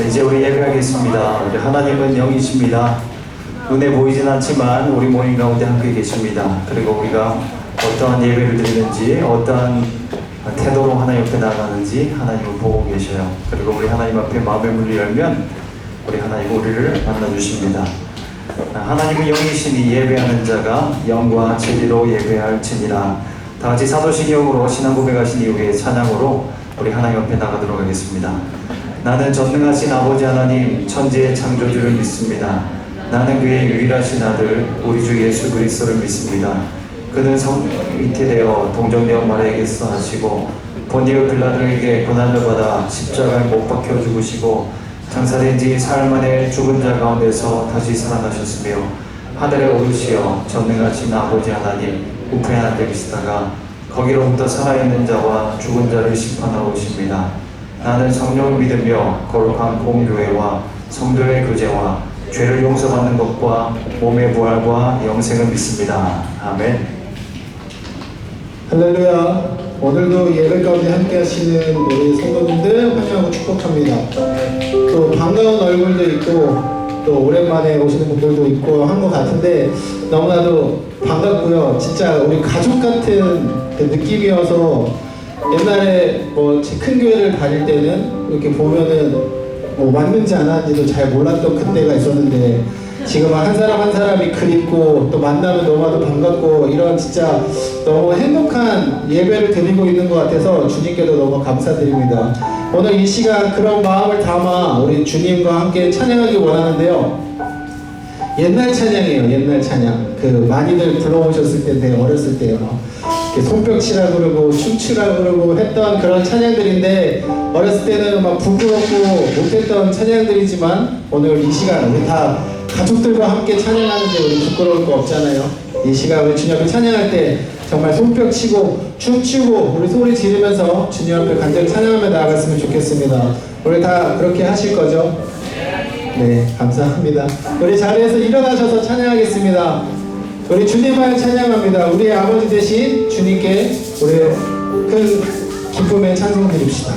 이제 우리 예배하겠습니다. 우리 하나님은 영이십니다. 눈에 보이진 않지만 우리 모임 가운데 함께 계십니다. 그리고 우리가 어떠한 예배를 드리는지 어떠한 태도로 하나님 앞에 나아가는지 하나님은 보고 계셔요. 그리고 우리 하나님 앞에 마음의 문을 열면 우리 하나님 우리를 만나주십니다. 하나님은 영이시니 예배하는 자가 영과 진리로 예배할지니라. 다같이 사도신경으로 신앙 고백하신 이후에 찬양으로 우리 하나님 앞에 나가도록 하겠습니다. 나는 전능하신 아버지 하나님 천지의 창조주를 믿습니다. 나는 그의 유일하신 아들 우리 주 예수 그리스도를 믿습니다. 그는 성 잉태되어 동정녀 마리아에게서 하시고 본디오 빌라도에게 고난을 받아 십자가에 못 박혀 죽으시고 장사된 지 사흘 만에 죽은 자 가운데서 다시 살아나셨으며 하늘에 오르시어 전능하신 아버지 하나님 우편에 앉아 계시다가 거기로부터 살아있는 자와 죽은 자를 심판하러 오십니다. 나는 성령을 믿으며 거룩한 공교회와 성도의 교제와 죄를 용서받는 것과 몸의 부활과 영생을 믿습니다. 아멘. 할렐루야. 오늘도 예배 가운데 함께 하시는 우리 성도님들 환영하고 축복합니다. 또 반가운 얼굴도 있고 또 오랜만에 오시는 분들도 있고 한 것 같은데 너무나도 반갑고요. 진짜 우리 가족 같은 그 느낌이어서 옛날에 뭐 큰 교회를 다닐 때는 이렇게 보면은 뭐 맞는지 안 하는지도 잘 몰랐던 그때가 있었는데 지금은 한 사람 한 사람이 그립고 또 만나면 너무나도 반갑고 이런 진짜 너무 행복한 예배를 드리고 있는 것 같아서 주님께도 너무 감사드립니다. 오늘 이 시간 그런 마음을 담아 우리 주님과 함께 찬양하기 원하는데요. 옛날 찬양이에요. 옛날 찬양. 그 많이들 불러오셨을 텐데 어렸을 때요. 손뼉 치라 그러고 춤추라 그러고 했던 그런 찬양들인데 어렸을 때는 막 부끄럽고 못했던 찬양들이지만 오늘 이 시간 우리 다 가족들과 함께 찬양하는데 우리 부끄러울 거 없잖아요. 이 시간 우리 주님 앞에 찬양할 때 정말 손뼉 치고 춤추고 우리 소리 지르면서 주님 앞에 간절히 찬양하며 나아갔으면 좋겠습니다. 우리 다 그렇게 하실 거죠? 네, 감사합니다. 우리 자리에서 일어나셔서 찬양하겠습니다. 우리 주님을 찬양합니다. 우리의 아버지 되신 주님께 우리의 큰 기쁨의 찬송 드립시다.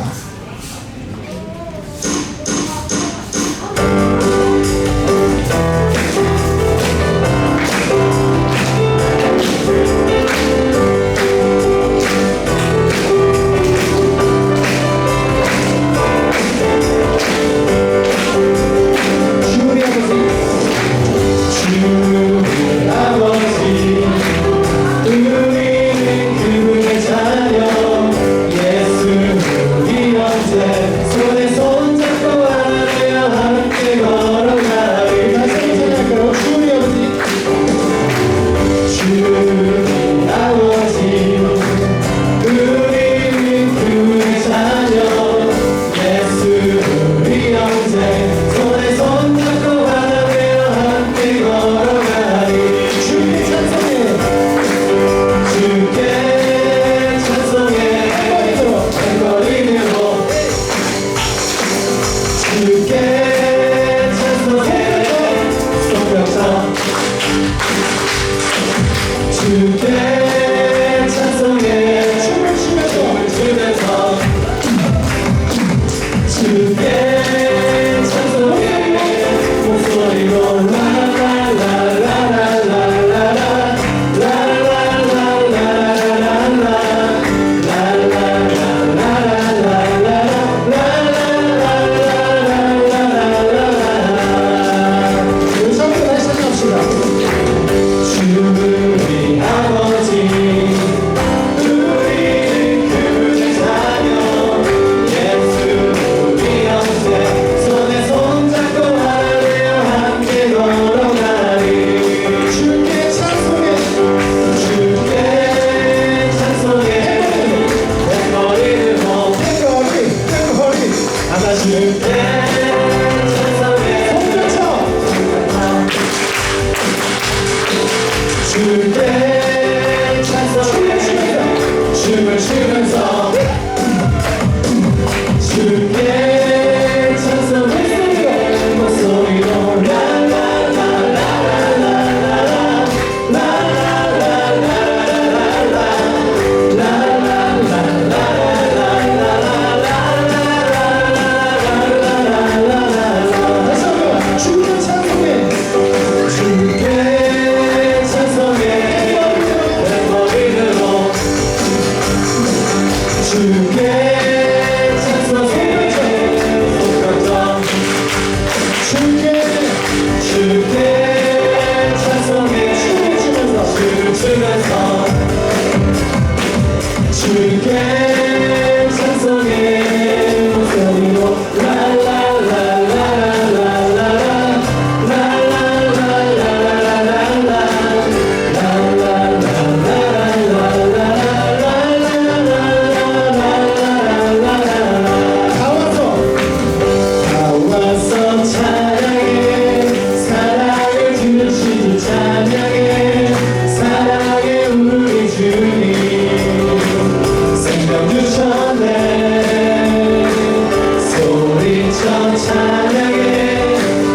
찬양해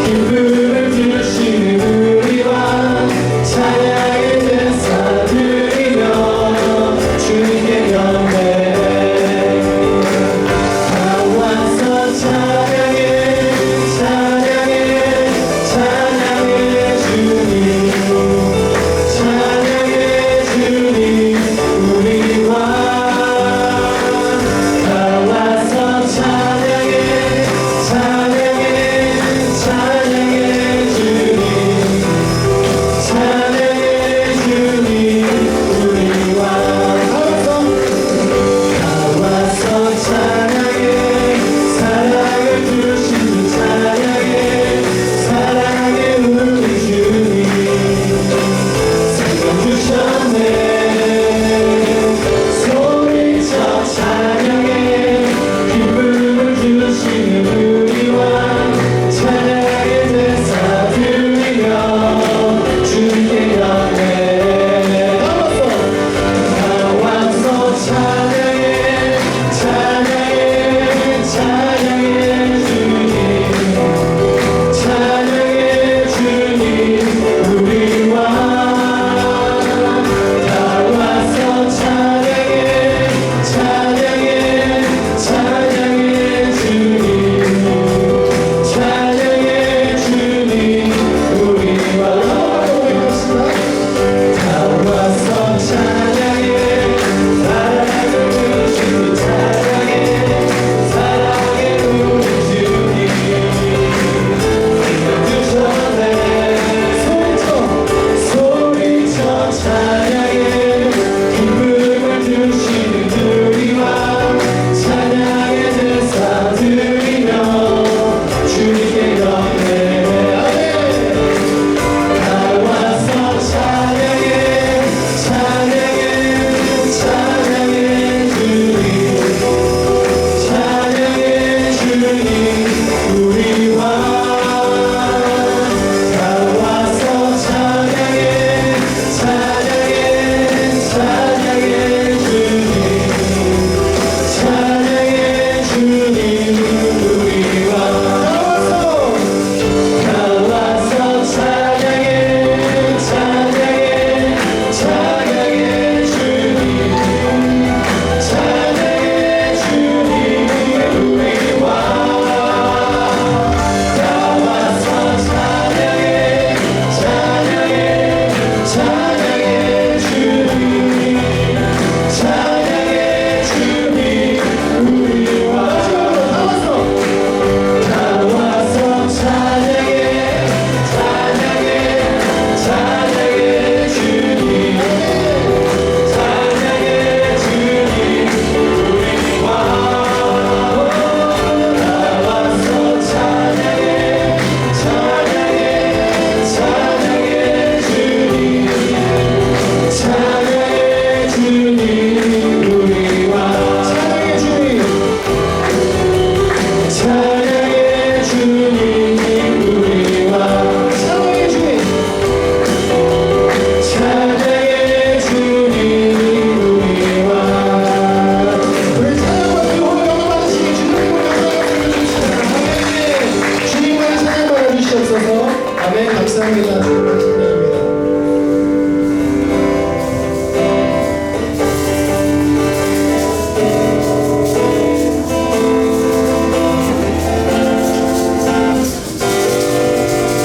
기쁨을 주시는 우리와 찬양의 제사 드리며 주님께 경배해 다 와서 찬양해 찬양해 찬양해 주님 찬양해 주님 우리와 다 와서 찬양해 찬양해 찬양해 주님 찬양해 주님 우리와 다 와서 찬양해 사랑을 주시는 찬양해 사랑의 우리 주님 생명 주셨네 소리쳐 찬양해 기쁨을 주시는 우리와 찬양의 제사 드리며 주님께 영광 다 와서 찬양해 찬양해 찬양해 주님 찬양해 주님 우리와 다 와서 찬양해 찬양해 찬양해 주님 찬양해 주님 우리와 다 와서 찬양해 사랑을 주시는 찬양해 사랑의 우리 주님 생명 주셨네 소리쳐 찬양해 기쁨을 주시는 우리와 찬양의 제사 드리며 주님께 경배해 다 와서 찬양해 찬양해 찬양해 주님 찬양해 주님 우리와 다 와서 찬양해 찬양해 찬양해 주님 찬양해 주님 우리와 다 와서 찬양해 찬양해 찬양해 주님 찬양해 주님 우리와 다 와서 찬양해 찬양해 찬양해 주님 찬양해 주님 우리와 다 와서 찬양해 찬양해 찬양해 주님 찬양해 주님 우리와 다 와서 찬양해 찬양해 찬양해 주님 찬양해 주님 우리와 찬양해 주님 찬양해 주님 우리와 찬양해 주님 찬양해 주님 우리와 우리 찬양과 뜨거운 영광 받으시기 주님을 감사드립니다. 주님을 찬양 받아주시옵소서. 아멘. 감사합니다. 주님을 찬양합니다.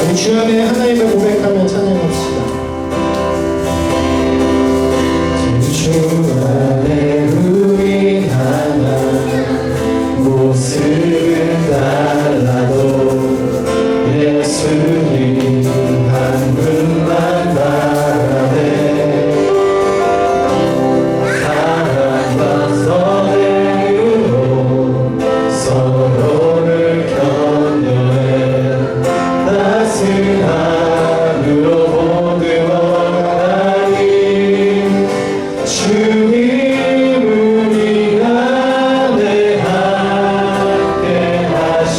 우리 주 안에 하나님을 고백하며 찬양합시다. 주 안에 우리 하나 모습은 달라도 예수님 한 분만 바라네 사랑과 선행으로 서로를 격려해 따스함으로 보듬어가니 주님 우리 안에 함께 하시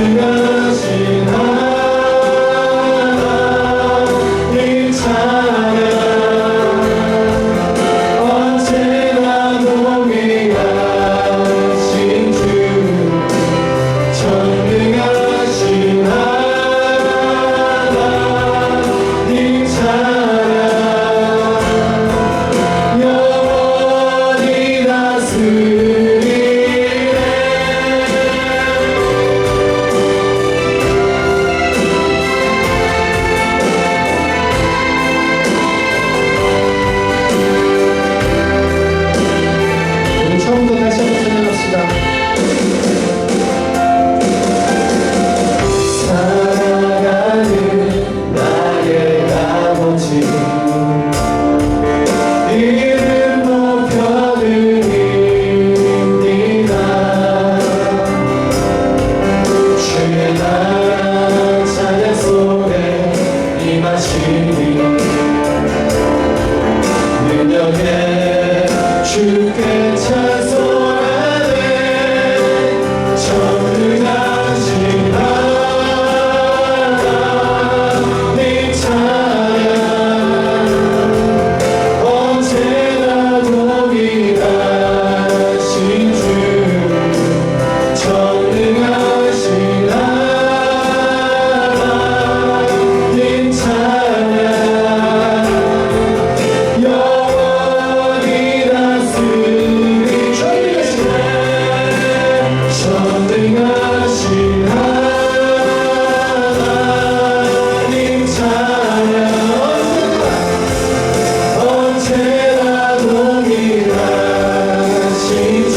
전능하신 하나님 찬양 언제나 동일하신 주 전능하신 하나님 찬양 영원히 다스리네. 우리 처음부터 다시 한번 찬양합시다. 살아가는 나의 아버지 이름 높여드립니다. 주의 나라 찬양 속에 임하시니 능력에 주께 찬송하네. 전능하신 하나님 찬양 언제나 동일하신 주 전능하신 하나님 찬양 영원히 다스리네. 전능하신 하나님 찬양 언제나 동일하신 주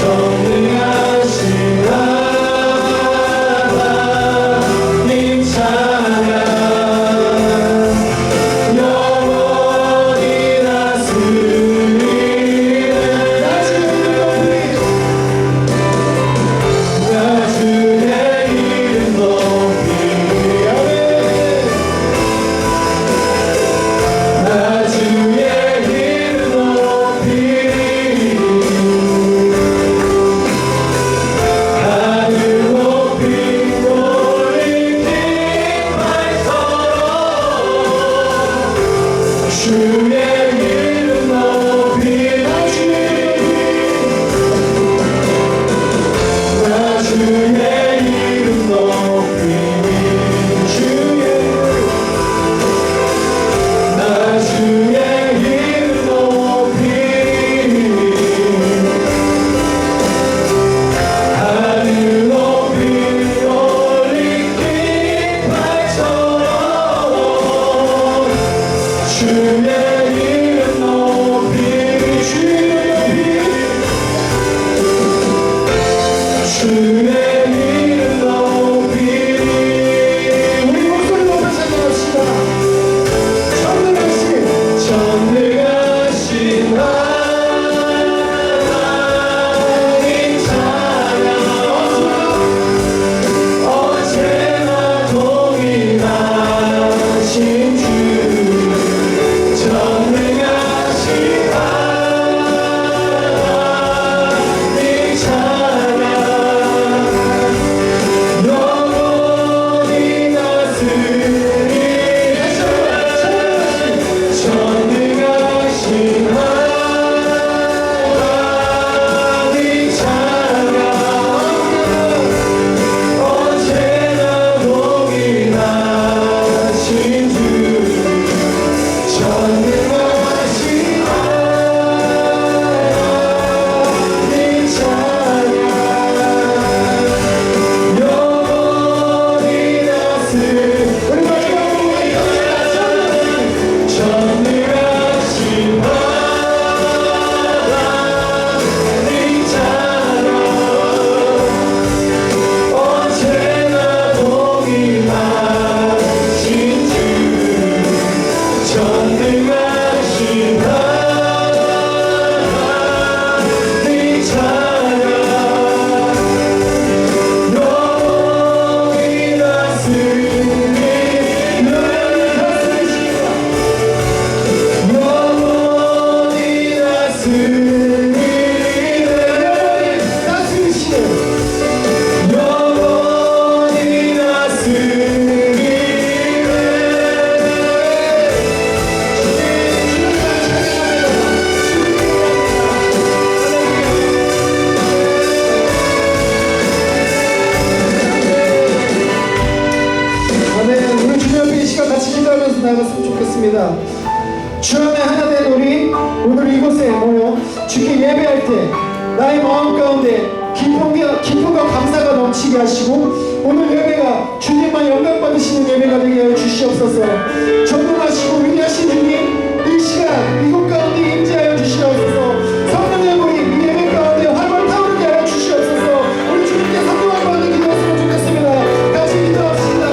전능하신 하나님 찬양 영원히 다스리네. 나 주의 이름 높이 나 주의 이름 높이 하늘 높이 올리긴 말처럼 주의 이름 높이 나 주의 이름 높이 나 주의 이름 높이 하늘 높이 올리긴 말처럼 주의 이름 높이 주의 이름 높이 우리 목소리 높여 찬양합시다. 전능하신 전능하신 하나님 찬양 언제나 동일하신 주 전능하신 하나님 찬양 영원히 다스리네. 전능하신 하나님 찬양 언제나 동일하신 주 전능하신 하나님 찬양 영원히 다스리네. 우리 마지막으로 전능하신 하나님 찬양 언제나 동일하신 주 전능하신 하나님 찬양 영원히 다스리네. 영원히 다스리시네. 기도하겠습니다. 주 안에 하나 된 우리 오늘 이곳에 모여 주께 예배할 때 나의 마음 가운데 기쁨과 감사가 넘치게 하시고 오늘 예배가 주님만 영광 받으시는 예배가 되게 하여 주시옵소서. 전능하시고 위대하신 주님, 이 시간 이곳 가운데 임재하여 주시옵소서. 성령의 불이 이 예배 가운데 활활 타오르게 하여 주시옵소서. 우리 주님께 성령을 받는 기도했으면 좋겠습니다. 같이 기도합시다.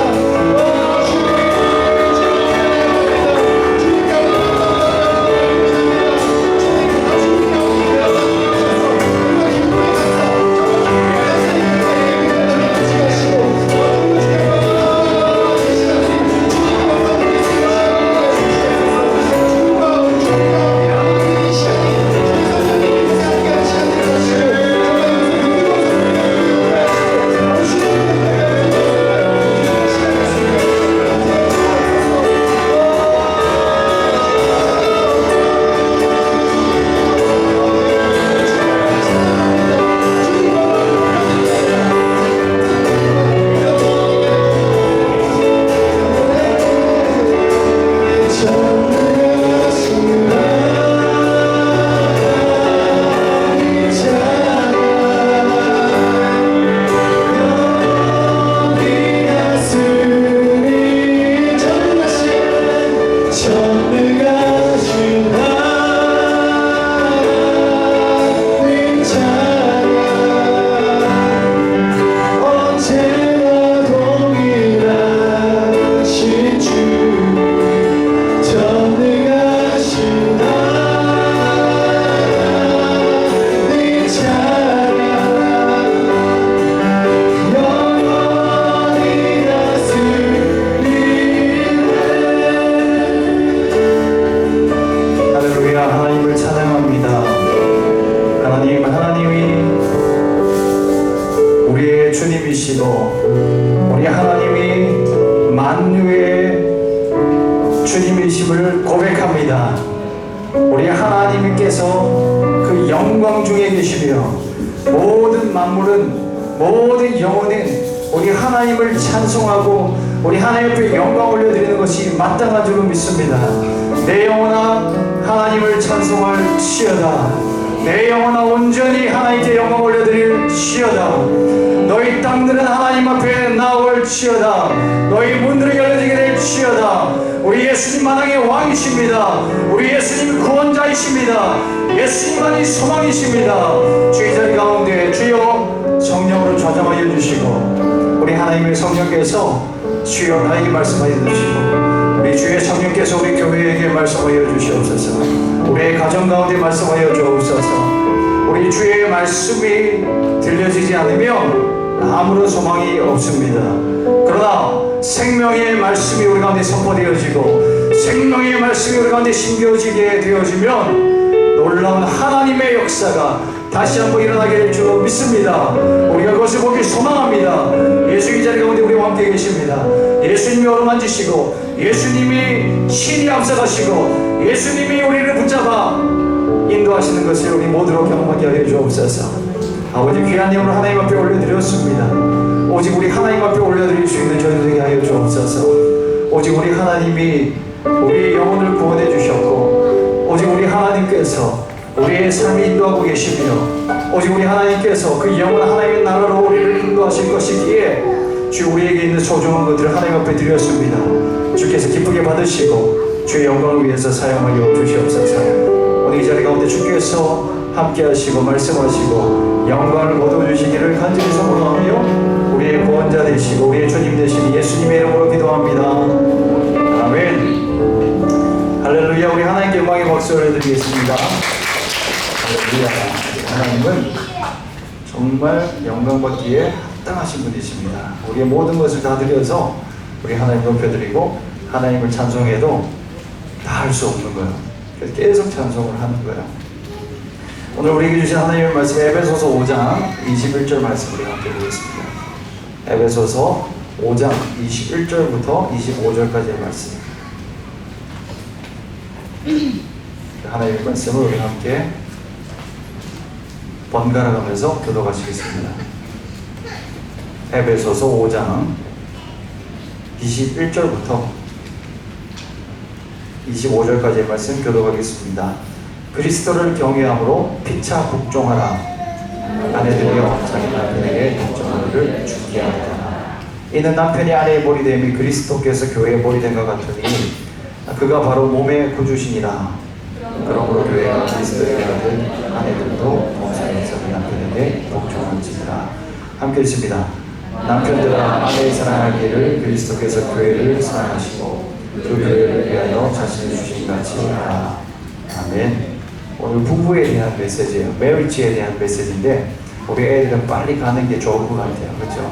주님이시고 우리 하나님이 만유의 주님이심을 고백합니다. 우리 하나님께서 그 영광 중에 계시며 모든 만물은 모든 영혼은 우리 하나님을 찬송하고 우리 하나님 앞에 영광 올려드리는 것이 마땅한 줄로 믿습니다. 내 영혼아 하나님을 찬송할 시어다. 내 영혼아 온전히 하나님께 영광 올려드릴 시어다. 너희 땅들은 하나님 앞에 나올 시어다. 너희 문들이 열려지게 될 시어다. 우리 예수님 만왕의 왕이십니다. 우리 예수님 구원자이십니다. 예수님만이 소망이십니다. 주의 자리 가운데 주여 성령으로 좌정하여 주시고 우리 하나님의 성령께서 주여 나에게 말씀하여 주시고 우리 주의 성령께서 우리 교회에게 말씀하여 주시옵소서. 우리의 가정 가운데 말씀하여 주옵소서. 우리 주의 말씀이 들려지지 않으면 아무런 소망이 없습니다. 그러나 생명의 말씀이 우리 가운데 선포되어지고 생명의 말씀이 우리 가운데 심겨지게 되어지면 놀라운 하나님의 역사가 다시 한번 일어나게 될 줄 믿습니다. 우리가 그것을 보기 소망합니다. 예수 이 자리 가운데 우리와 함께 계십니다. 예수님이 어루만지시고 예수님이 친히 앞서가시고 예수님이 우리를 붙잡아 인도하시는 것을 우리 모두로 경험하게 하여 주옵소서. 아버지 귀한 예물을 하나님 앞에 올려드렸습니다. 오직 우리 하나님 앞에 올려드릴 수 있는 저희 되게 하여 주옵소서. 오직 우리 하나님이 우리의 영혼을 구원해 주셨고 오직 우리 하나님께서 우리의 삶을 인도하고 계시며 오직 우리 하나님께서 그 영원한 하나님의 나라로 우리를 인도하실 것이기에 주 우리에게 있는 소중한 것들을 하나님 앞에 드렸습니다. 주께서 기쁘게 받으시고 주의 영광을 위해서 사용하여 주시옵소서. 오늘 이 자리 가운데 주께서 함께 하시고 말씀하시고 영광을 거둬주시기를 간절히 소원하며 우리의 구원자 되시고 우리의 주님 되신 예수님의 이름으로 기도합니다. 아멘. 할렐루야. 우리 하나님께 영광의 박수를 드리겠습니다. 할렐루야. 하나님은 정말 영광받기에 합당하신 분이십니다. 우리의 모든 것을 다 드려서 우리 하나님 높여드리고 하나님을 찬송해도 다 할 수 없는 거예요. 그래서 계속 찬송을 하는 거예요. 오늘 우리에게 주신 하나님의 말씀 에베소서 5장 21절 말씀 우리 함께 보겠습니다. 에베소서 5장 21절부터 25절까지의 말씀. 하나님의 말씀을 우리 함께 번갈아 가면서 교독하시겠습니다. 에베소서 5장 21절부터 25절까지의 말씀 교독하겠습니다. 그리스도를 경외함으로 피차 복종하라. 아내들이여 자기 남편에게 복종하기를 죽게 하라. 이는 남편이 아내의 머리 됨이 그리스도께서 교회의 머리 된 것 같으니 그가 바로 몸의 구주시니라. 그러므로 교회가 그리스도에게 하든 아내들도 몸살에 자기 남편에게 복종할지니라. 함께 읽습니다. 남편들아 아내의 사랑하기를 그리스도께서 교회를 사랑하시고 그 교회를 위하여 자신을 주신 같이 하라. 아멘. 오늘 부부에 대한 메시지예요. 메리지에 대한 메시지인데 우리 애들은 빨리 가는 게 좋을 것 같아요. 그렇죠?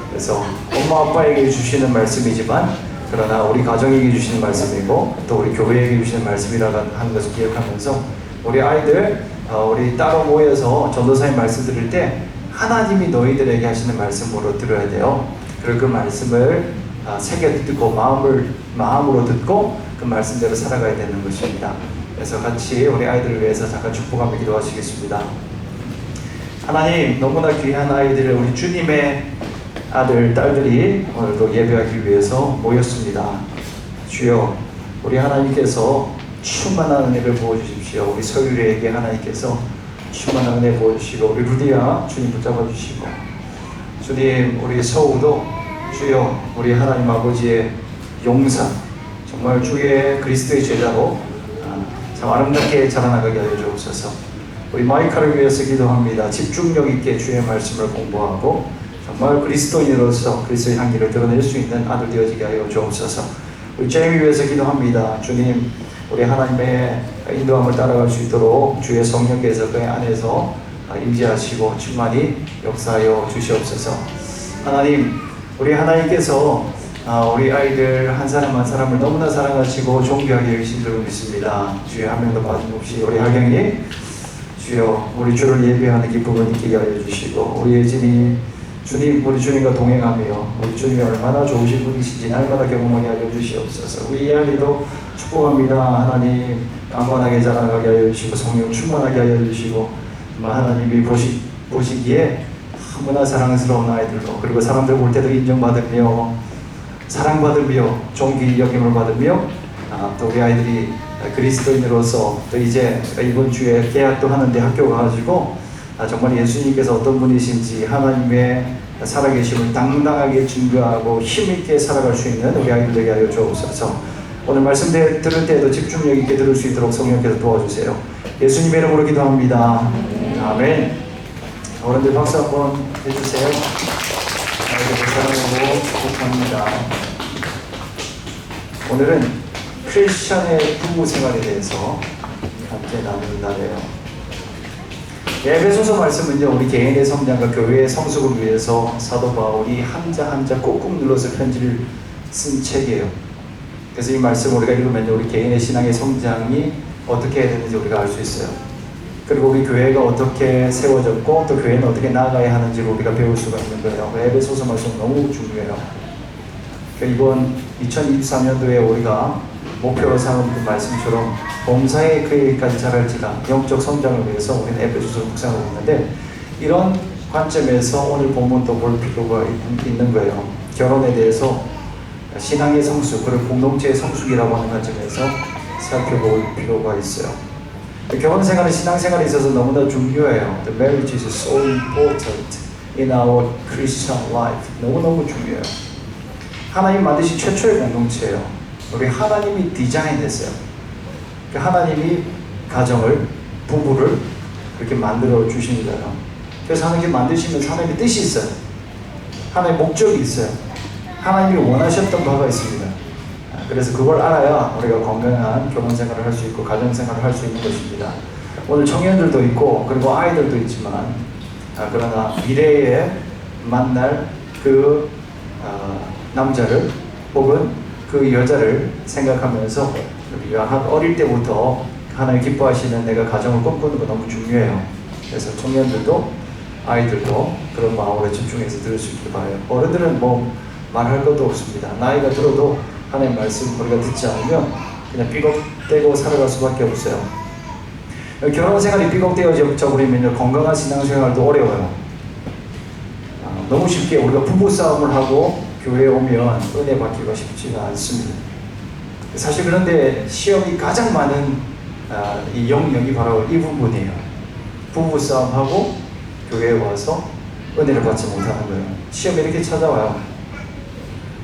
그래서 엄마 아빠에게 주시는 말씀이지만 그러나 우리 가정에게 주시는 말씀이고 또 우리 교회에게 주시는 말씀이라고 하는 것을 기억하면서 우리 아이들 우리 따로 모여서 전도사님 말씀 들을 때 하나님이 너희들에게 하시는 말씀으로 들어야 돼요. 그리고 그 말씀을 새겨 듣고 마음으로 듣고 그 말씀대로 살아가야 되는 것입니다. 그래서 같이 우리 아이들을 위해서 잠깐 축복하며 기도하시겠습니다. 하나님, 너무나 귀한 아이들을 우리 주님의 아들, 딸들이 오늘도 예배하기 위해서 모였습니다. 주여, 우리 하나님께서 충만한 은혜를 부어주십시오. 우리 서유리에게 하나님께서 충만한 은혜 부어주시고 우리 루디아 주님 붙잡아 주시고 주님, 우리 서우도 주여, 우리 하나님 아버지의 용사, 정말 주의 그리스도의 제자로 참 아름답게 자라나가게 하여 주옵소서. 우리 마이카를 위해서 기도합니다. 집중력 있게 주의 말씀을 공부하고 정말 그리스도인으로서 그리스도의 향기를 드러낼 수 있는 아들 되어지게 하여 주옵소서. 우리 제이미 위해서 기도합니다. 주님, 우리 하나님의 인도함을 따라갈 수 있도록 주의 성령께서 그의 안에서 임재하시고 충만히 역사하여 주시옵소서. 하나님, 우리 하나님께서 우리 아이들 한 사람 한 사람을 너무나 사랑하시고 존귀하게 여기신 줄 믿습니다. 주의 한 명도 빠짐없이 우리 하경이 주여 우리 주를 예배하는 기쁨을 느끼게 하여 주시고 우리 예진이 주님, 우리 주님과 동행하며 우리 주님이 얼마나 좋으신 분이신지 날마다 경험하게 하여 주시옵소서. 우리 이야기도 축복합니다. 하나님, 강건하게 자라나게 하여 주시고 성령 충만하게 하여 주시고 하나님이 보시기에 너무나 사랑스러운 아이들로 그리고 사람들 볼 때도 인정받으며 사랑받으며 존귀 여김을 받으며 또 우리 아이들이 그리스도인으로서 또 이제 이번 주에 계약도 하는데 학교 가가지고 정말 예수님께서 어떤 분이신지 하나님의 살아계심을 당당하게 증거하고 힘있게 살아갈 수 있는 우리 아이들 되게 하여 주옵소서. 오늘 말씀 들을 때에도 집중력 있게 들을 수 있도록 성령께서 도와주세요. 예수님의 이름으로 기도합니다. 아멘. 어른들 박수 한번 해주세요. 아이들 사랑하고 축복합니다. 오늘은 크리스천의 부부 생활에 대해서 함께 나누는 날이에요. 에베소서 말씀은요, 우리 개인의 성장과 교회의 성숙을 위해서 사도 바울이 한자 한자 꾹꾹 눌러서 편지를 쓴 책이에요. 그래서 이 말씀을 우리가 읽으면 우리 개인의 신앙의 성장이 어떻게 해야 되는지 우리가 알 수 있어요. 그리고 우리 교회가 어떻게 세워졌고 또 교회는 어떻게 나아가야 하는지를 우리가 배울 수가 있는 거예요. 에베소서 말씀 너무 중요해요. 이번 2023년도에 우리가 목표로 삼은 그 말씀처럼 범사에 그에게까지 자랄지라 영적 성장을 위해서 우리는 에베소서 묵상하고 있는데 이런 관점에서 오늘 본문도 볼 필요가 있는 거예요. 결혼에 대해서 신앙의 성숙, 그리고 공동체의 성숙이라고 하는 관점에서 살펴볼 필요가 있어요. 결혼 생활은 신앙 생활에 있어서 너무나 중요해요. The marriage is so important in our Christian life. 너무너무 중요해요. 하나님 만드신 최초의 공동체예요. 우리 하나님이 디자인했어요. 하나님이 가정을, 부부를 그렇게 만들어 주신 거예요. 그래서 하나님이 만드시면서 하나님의 뜻이 있어요. 하나님의 목적이 있어요. 하나님이 원하셨던 바가 있습니다. 그래서 그걸 알아야 우리가 건강한 결혼 생활을 할 수 있고 가정 생활을 할 수 있는 것입니다. 오늘 청년들도 있고 그리고 아이들도 있지만 그러나 미래에 만날 그 남자를 혹은 그 여자를 생각하면서 우리가 어릴 때부터 하나님 기뻐하시는 내가 가정을 꿈꾸는 거 너무 중요해요. 그래서 청년들도 아이들도 그런 마음으로 집중해서 들을 수 있게 봐요. 어른들은 뭐 말할 것도 없습니다. 나이가 들어도 하나님 말씀 우리가 듣지 않으면 그냥 삐걱대고 살아갈 수밖에 없어요. 결혼 생활이 삐걱대어져 버리면 건강한 신앙생활도 어려워요. 너무 쉽게 우리가 부부 싸움을 하고 교회에 오면 은혜 받기가 쉽지가 않습니다. 사실 그런데 시험이 가장 많은 이 영역이 바로 이 부분이에요. 부부싸움하고 교회에 와서 은혜를 받지 못하는 거예요. 시험이 이렇게 찾아와요.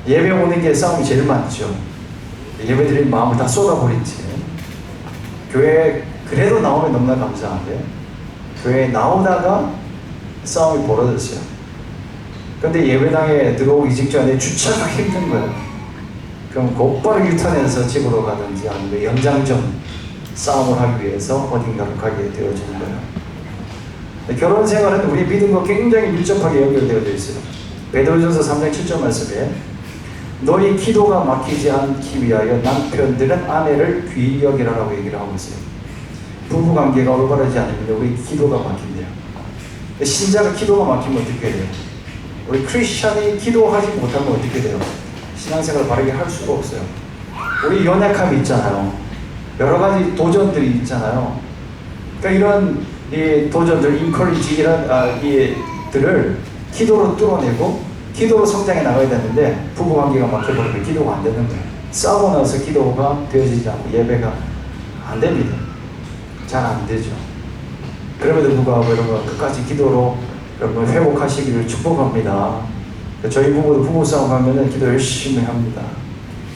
예배 오는 게 싸움이 제일 많죠. 예배 드린 마음을 다 쏟아버린 채 교회에 그래도 나오면 너무나 감사한데 교회에 나오다가 싸움이 벌어졌어요. 근데 예배당에 들어오기 직전에 주차가 힘든 거예요. 그럼 곧바로 유턴해서 집으로 가든지 아니면 연장전 싸움을 하기 위해서 어딘가로 가게 되어지는 거예요. 결혼 생활은 우리 믿음과 굉장히 밀접하게 연결되어 있어요. 베드로전서 3장 7절 말씀에 너희 기도가 막히지 않기 위하여 남편들은 아내를 귀히 여기라라고 얘기를 하고 있어요. 부부관계가 올바르지 않으면 우리 기도가 막힌대요. 신자가 기도가 막히면 어떻게 돼요? 우리 크리스찬이 기도하지 못하면 어떻게 돼요? 신앙생활을 바르게 할 수가 없어요. 우리 연약함이 있잖아요. 여러 가지 도전들이 있잖아요. 그러니까 이런 이 도전들, 인커리지 이런 이들을 기도로 뚫어내고 기도로 성장해 나가야 되는데 부부관계가 막혀버리면 기도가 안 되는 거예요. 싸우고 나서 기도가 되어지지 않고 예배가 안 됩니다. 잘 안 되죠. 그럼에도 불구하고 여러분 끝까지 기도로 여러분 회복하시기를 축복합니다. 저희 부부도 부부싸움 하면은 기도 열심히 합니다.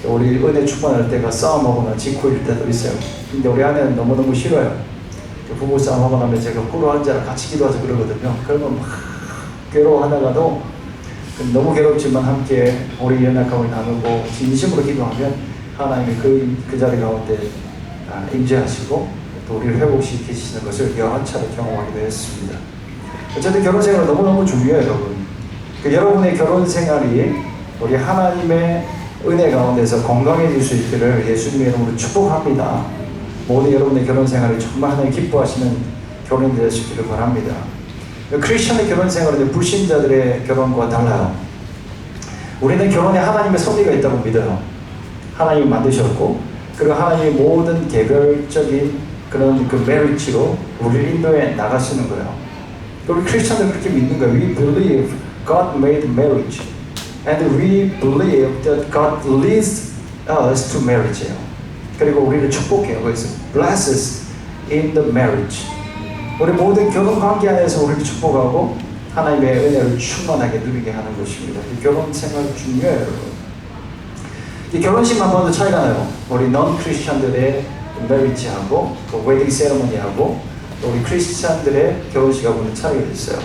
우리 은혜 충만할 때가 싸움하거나 직후일 때도 있어요. 근데 우리 아내는 너무너무 싫어요. 부부싸움 하고 나면 제가 꿇어 앉아라 같이 기도하자 그러거든요. 그러면 막 괴로워하다가도 너무 괴롭지만 함께 우리 연약함을 나누고 진심으로 기도하면 하나님이 그 자리 가운데 임재하시고 또 우리를 회복시키시는 것을 여러 차례 경험하기도 했습니다. 어쨌든 결혼 생활은 너무너무 중요해요, 여러분. 여러분의 결혼 생활이 우리 하나님의 은혜 가운데서 건강해질 수 있기를 예수님의 이름으로 축복합니다. 모든 여러분의 결혼 생활이 정말 하나님 기뻐하시는 결혼이 되시기를 바랍니다. 크리스천의 결혼 생활은 불신자들의 결혼과 달라요. 우리는 결혼에 하나님의 섭리가 있다고 믿어요. 하나님이 만드셨고 그리고 하나님의 모든 개별적인 그런 그 메리지로 우리를 인도해 나가시는 거예요. 우리 크리스천은 그렇게 믿는 거예요. We believe God made marriage and we believe that God leads us to marriage예요. 그리고 우리를 축복해요. 그래서 blesses in the marriage. 우리 모든 결혼 관계 안에서 우리를 축복하고 하나님의 은혜를 충만하게 누리게 하는 것입니다. 결혼 생활 중요해요, 여러분. 이 결혼식만 봐도 차이가 나요. 우리 non 크리스천들의 메리지하고 또 웨딩 세레머니하고 또 우리 크리스천들의 결혼식하고는 차이가 있어요.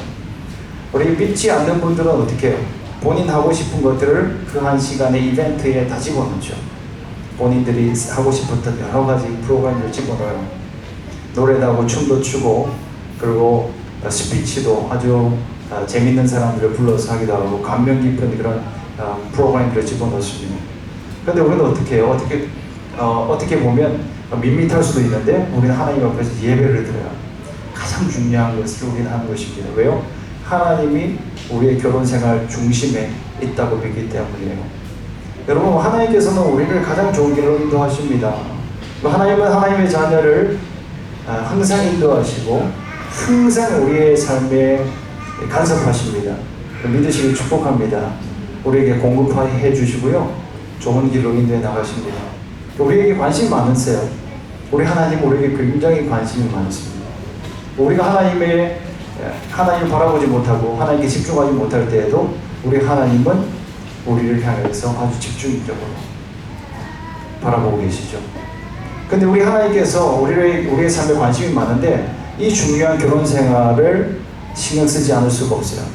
우리 믿지 않는 분들은 어떻게 해요? 본인 하고 싶은 것들을 그 한 시간의 이벤트에 다 집어넣죠. 본인들이 하고 싶었던 여러 가지 프로그램을 집어넣어요. 노래도 하고 춤도 추고 그리고 스피치도 아주 재밌는 사람들을 불러서 하기도 하고 감명 깊은 그런 프로그램들을 집어넣습니다. 그런데 우리는 어떻게 해요? 어떻게 보면 밋밋할 수도 있는데 우리는 하나님 앞에서 예배를 드려요. 가장 중요한 것을 우리는 하는 것입니다. 왜요? 하나님이 우리의 결혼생활 중심에 있다고 믿기 때문이에요. 여러분 하나님께서는 우리를 가장 좋은 길로 인도하십니다. 하나님은 하나님의 자녀를 항상 인도하시고 항상 우리의 삶에 간섭하십니다. 믿으시길 축복합니다. 우리에게 공급해 주시고요. 좋은 길로 인도해 나가십니다. 우리에게 관심이 많으세요. 우리 하나님 우리에게 굉장히 관심이 많습니다. 우리가 하나님을 바라보지 못하고 하나님께 집중하지 못할 때에도 우리 하나님은 우리를 향해서 아주 집중적으로 바라보고 계시죠. 근데 우리 하나님께서 우리의 삶에 관심이 많은데 이 중요한 결혼 생활을 신경 쓰지 않을 수가 없어요.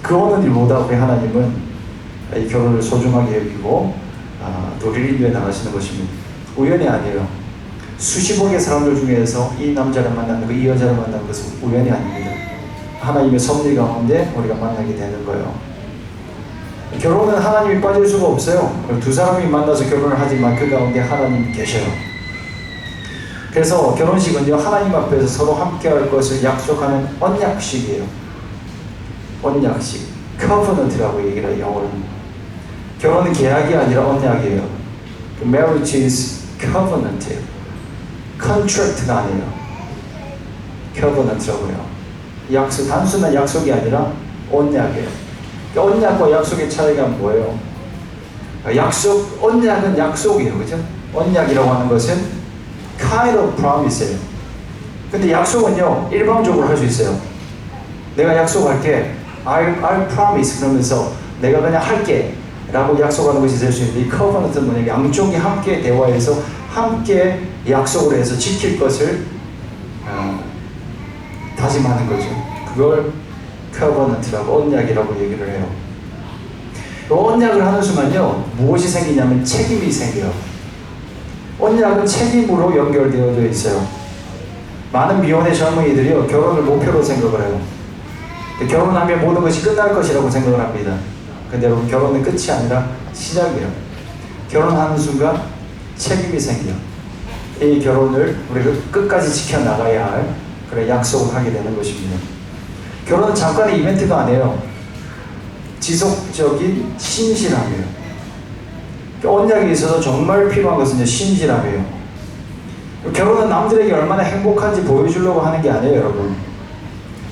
그 어느 일보다 우리 하나님은 이 결혼을 소중하게 여기고 또 우리를 인도해 나가시는 것입니다. 우연이 아니에요. 수십억의 사람들 중에서 이 남자를 만나는 거, 이 여자를 만나는 것은 우연이 아닙니다. 하나님의 섭리 가운데 우리가 만나게 되는 거예요. 결혼은 하나님이 빠질 수가 없어요. 두 사람이 만나서 결혼을 하지만 그 가운데 하나님이 계셔요. 그래서 결혼식은요, 하나님 앞에서 서로 함께 할 것을 약속하는 언약식이에요. 언약식. covenant라고 얘기를 해요, 영어로는. 결혼은 계약이 아니라 언약이에요. Marriage is covenant. contract가 아니에요. covenant라고 해요. 약속, 단순한 약속이 아니라 언약이에요. 언약과 약속의 차이가 뭐예요? 언약은 약속이에요, 그죠? 언약이라고 하는 것은 kind of promise예요. 근데 약속은요, 일방적으로 할 수 있어요. 내가 약속할게, I'll promise 그러면서 내가 그냥 할게 라고 약속하는 것이 될 수 있는데, 이 covenant는 뭐냐, 양쪽이 함께 대화해서 함께 약속을 해서 지킬 것을 다짐하는 거죠. 그걸 covenant라고, 언약이라고 얘기를 해요. 언약을 하는 순간요, 무엇이 생기냐면 책임이 생겨요. 언약은 책임으로 연결되어져 있어요. 많은 미혼의 젊은이들이요, 결혼을 목표로 생각을 해요. 결혼하면 모든 것이 끝날 것이라고 생각을 합니다. 근데 여러분, 결혼은 끝이 아니라 시작이에요. 결혼하는 순간 책임이 생겨. 이 결혼을 우리가 끝까지 지켜나가야 할 그런 약속을 하게 되는 것입니다. 결혼은 잠깐의 이벤트가 아니에요. 지속적인 신실함이에요. 언약에 있어서 정말 필요한 것은 신실함이에요. 결혼은 남들에게 얼마나 행복한지 보여주려고 하는 게 아니에요, 여러분.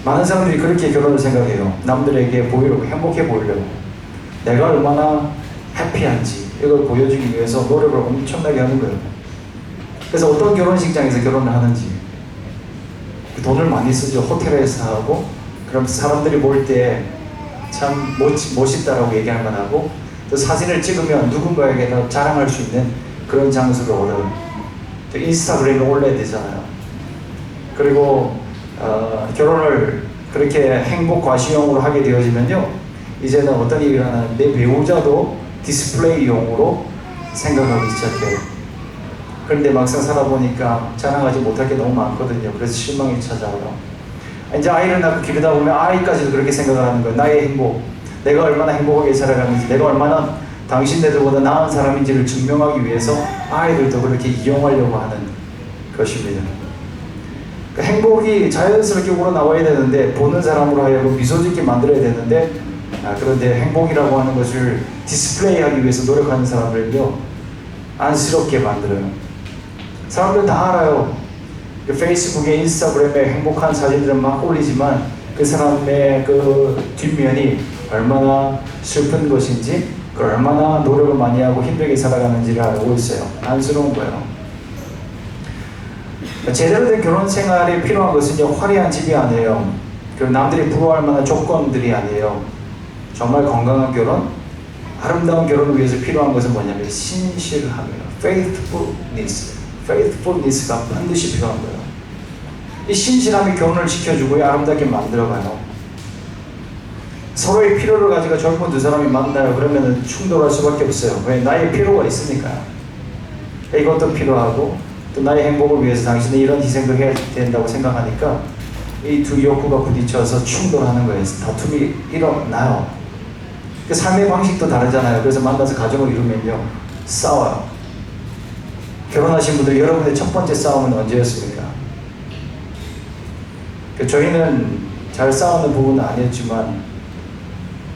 많은 사람들이 그렇게 결혼을 생각해요. 남들에게 보이려고, 행복해 보이려고. 내가 얼마나 해피한지 이걸 보여주기 위해서 노력을 엄청나게 하는 거예요. 그래서 어떤 결혼식장에서 결혼을 하는지 돈을 많이 쓰죠. 호텔에서 하고, 그럼 사람들이 볼 때 참 멋있다라고 얘기할 만하고, 또 사진을 찍으면 누군가에게 자랑할 수 있는 그런 장소로 얻어요. 또 인스타그램에 올려야 되잖아요. 그리고 결혼을 그렇게 행복 과시용으로 하게 되어지면요, 이제는 어떤 일이 일어나는, 내 배우자도 디스플레이용으로 생각하기 시작해요. 그런데 막상 살아보니까 자랑하지 못할 게 너무 많거든요. 그래서 실망이 찾아와요. 이제 아이를 낳고 기르다 보면 아이까지도 그렇게 생각을 하는 거예요. 나의 행복, 내가 얼마나 행복하게 살아가는지, 내가 얼마나 당신네들보다 나은 사람인지를 증명하기 위해서 아이들도 그렇게 이용하려고 하는 것입니다. 그 행복이 자연스럽게 우러나와야 되는데, 보는 사람으로 하여금 미소 짓게 만들어야 되는데, 그런데 행복이라고 하는 것을 디스플레이하기 위해서 노력하는 사람들은요, 안쓰럽게 만들어요. 사람들 다 알아요. 페이스북에, 인스타그램에 행복한 사진들을 막 올리지만 그 사람의 그 뒷면이 얼마나 슬픈 것인지, 얼마나 노력을 많이 하고 힘들게 살아가는지를 알고 있어요. 안쓰러운 거예요. 제대로 된 결혼 생활에 필요한 것은 화려한 집이 아니에요. 그리고 남들이 부러워할 만한 조건들이 아니에요. 정말 건강한 결혼, 아름다운 결혼을 위해서 필요한 것은 뭐냐면 신실함이에요. faithfulness가 반드시 필요한 거예요. 이 신실함이 결혼을 지켜주고 아름답게 만들어가요. 서로의 필요를 가지고 젊은 두 사람이 만나요. 그러면 충돌할 수밖에 없어요. 왜? 나의 필요가 있으니까요. 이것도 필요하고, 또 나의 행복을 위해서 당신은 이런 희생도 해야 된다고 생각하니까 이 두 욕구가 부딪혀서 충돌하는 거예요. 다툼이 일어나요. 그 삶의 방식도 다르잖아요. 그래서 만나서 가정을 이루면요, 싸워요. 결혼하신 분들, 여러분의 첫 번째 싸움은 언제였습니까? 저희는 잘 싸우는 부분은 아니었지만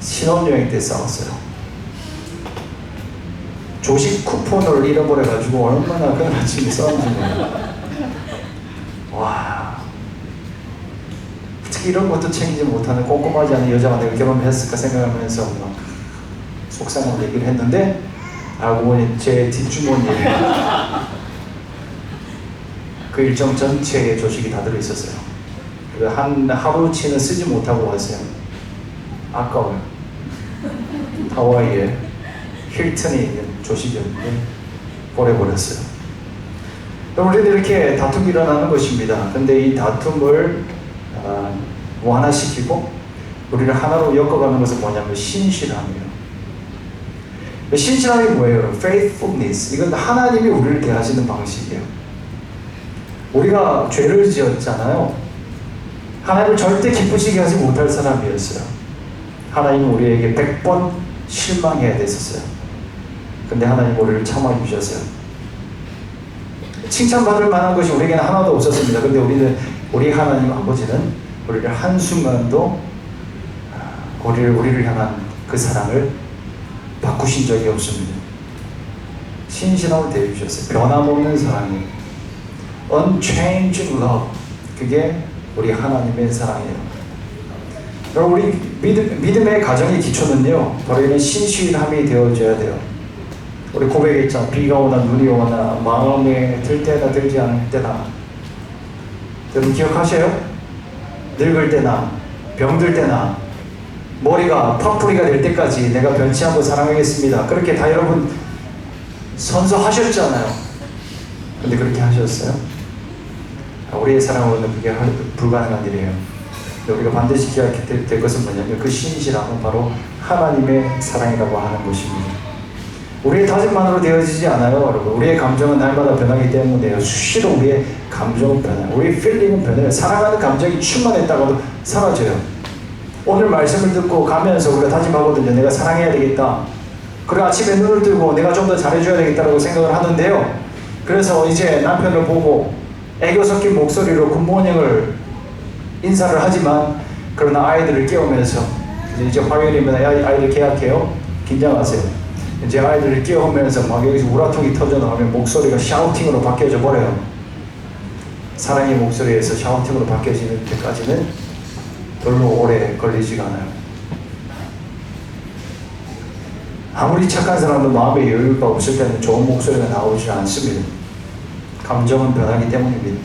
신혼여행 때 싸웠어요. 조식 쿠폰을 잃어버려가지고 얼마나 그 아침에 싸운지 몰라요. 와, 특히 이런 것도 챙기지 못하는 꼼꼼하지 않은 여자가 내가 결혼을 했을까 생각하면서 막 속상한 얘기를 했는데, 알고 보니 제 뒷주머니에 그 일정 전체의 조식이 다 들어있었어요. 한 하루치는 쓰지 못하고 왔어요. 아까워요. 하와이에 힐튼에 있는 조식이었는데 버려버렸어요. 우리는 이렇게 다툼이 일어나는 것입니다. 근데 이 다툼을 완화시키고 우리를 하나로 엮어가는 것은 뭐냐면 신실함이에요. 신실함이 뭐예요? faithfulness. 이건 하나님이 우리를 대하시는 방식이에요. 우리가 죄를 지었잖아요. 하나님을 절대 기쁘시게 하지 못할 사람이었어요. 하나님은 우리에게 100번 실망해야 됐었어요. 근데 하나님 우리를 참아주셨어요. 칭찬받을 만한 것이 우리에게는 하나도 없었습니다. 근데 우리 하나님 아버지는 우리를 한순간도 우리를 향한 그 사랑을 바꾸신 적이 없습니다. 신실함을 대해주셨어요. 변함없는 사랑이에요. Unchanged love. 그게 우리 하나님의 사랑이에요. 그럼 우리 믿음의 가정의 기초는요, 바로 이런 신실함이 되어져야 돼요. 우리 고백했잖아. 비가 오나 눈이 오나 마음에 들 때나 들지 않을 때나. 여러분 기억하세요? 늙을 때나 병들 때나 머리가 파뿌리가 될 때까지 내가 변치 않고 사랑하겠습니다. 그렇게 다 여러분 선서하셨잖아요. 근데 그렇게 하셨어요? 우리의 사랑으로는 그게 불가능한 일이에요. 우리가 반드시 기억해야 될 것은 뭐냐면 그 신실함은 바로 하나님의 사랑이라고 하는 것입니다. 우리의 다짐만으로 되어지지 않아요, 여러분. 우리의 감정은 날마다 변하기 때문에요. 수시로 우리의 감정은 변해요. 우리의 필링은 변해요. 사랑하는 감정이 충만했다가도 사라져요. 오늘 말씀을 듣고 가면서 우리가 다짐하거든요. 내가 사랑해야 되겠다. 그리고 아침에 눈을 뜨고 내가 좀 더 잘해줘야 되겠다고 생각을 하는데요. 그래서 이제 남편을 보고 애교 섞인 목소리로 굿모닝을 인사를 하지만 그러나 아이들을 깨우면서 이제 화요일이면 아이들 계약해요. 긴장하세요. 이제 아이들을 깨우면서 막 여기서 우라통이 터져 나오면 목소리가 샤우팅으로 바뀌어져 버려요. 사랑의 목소리에서 샤우팅으로 바뀌어지는 때까지는 별로 오래 걸리지가 않아요. 아무리 착한 사람도 마음에 여유가 없을 때는 좋은 목소리가 나오지 않습니다. 감정은 변하기 때문입니다.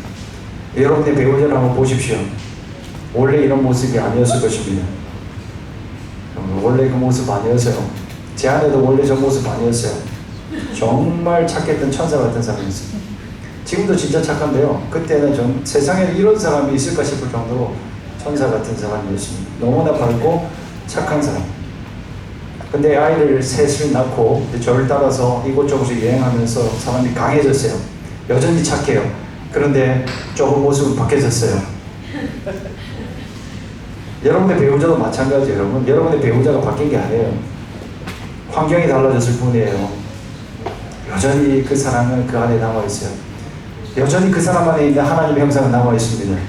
여러분의 배우자를 한번 보십시오. 원래 이런 모습이 아니었을 것입니다. 원래 그 모습 아니었어요. 제 아내도 원래 저 모습 아니었어요. 정말 착했던 천사 같은 사람이었어요. 지금도 진짜 착한데요. 그때는 좀 세상에 이런 사람이 있을까 싶을 정도로 천사 같은 사람이었습니다. 너무나 밝고 착한 사람. 근데 아이를 셋을 낳고 저를 따라서 이곳저곳을 여행하면서 사람이 강해졌어요. 여전히 착해요. 그런데 조금 모습은 바뀌어졌어요. 여러분의 배우자도 마찬가지예요. 여러분. 여러분의 배우자가 바뀐 게 아니에요. 환경이 달라졌을 뿐이에요. 여전히 그 사랑은 그 안에 남아있어요. 여전히 그 사람 안에 있는 하나님의 형상은 남아있습니다.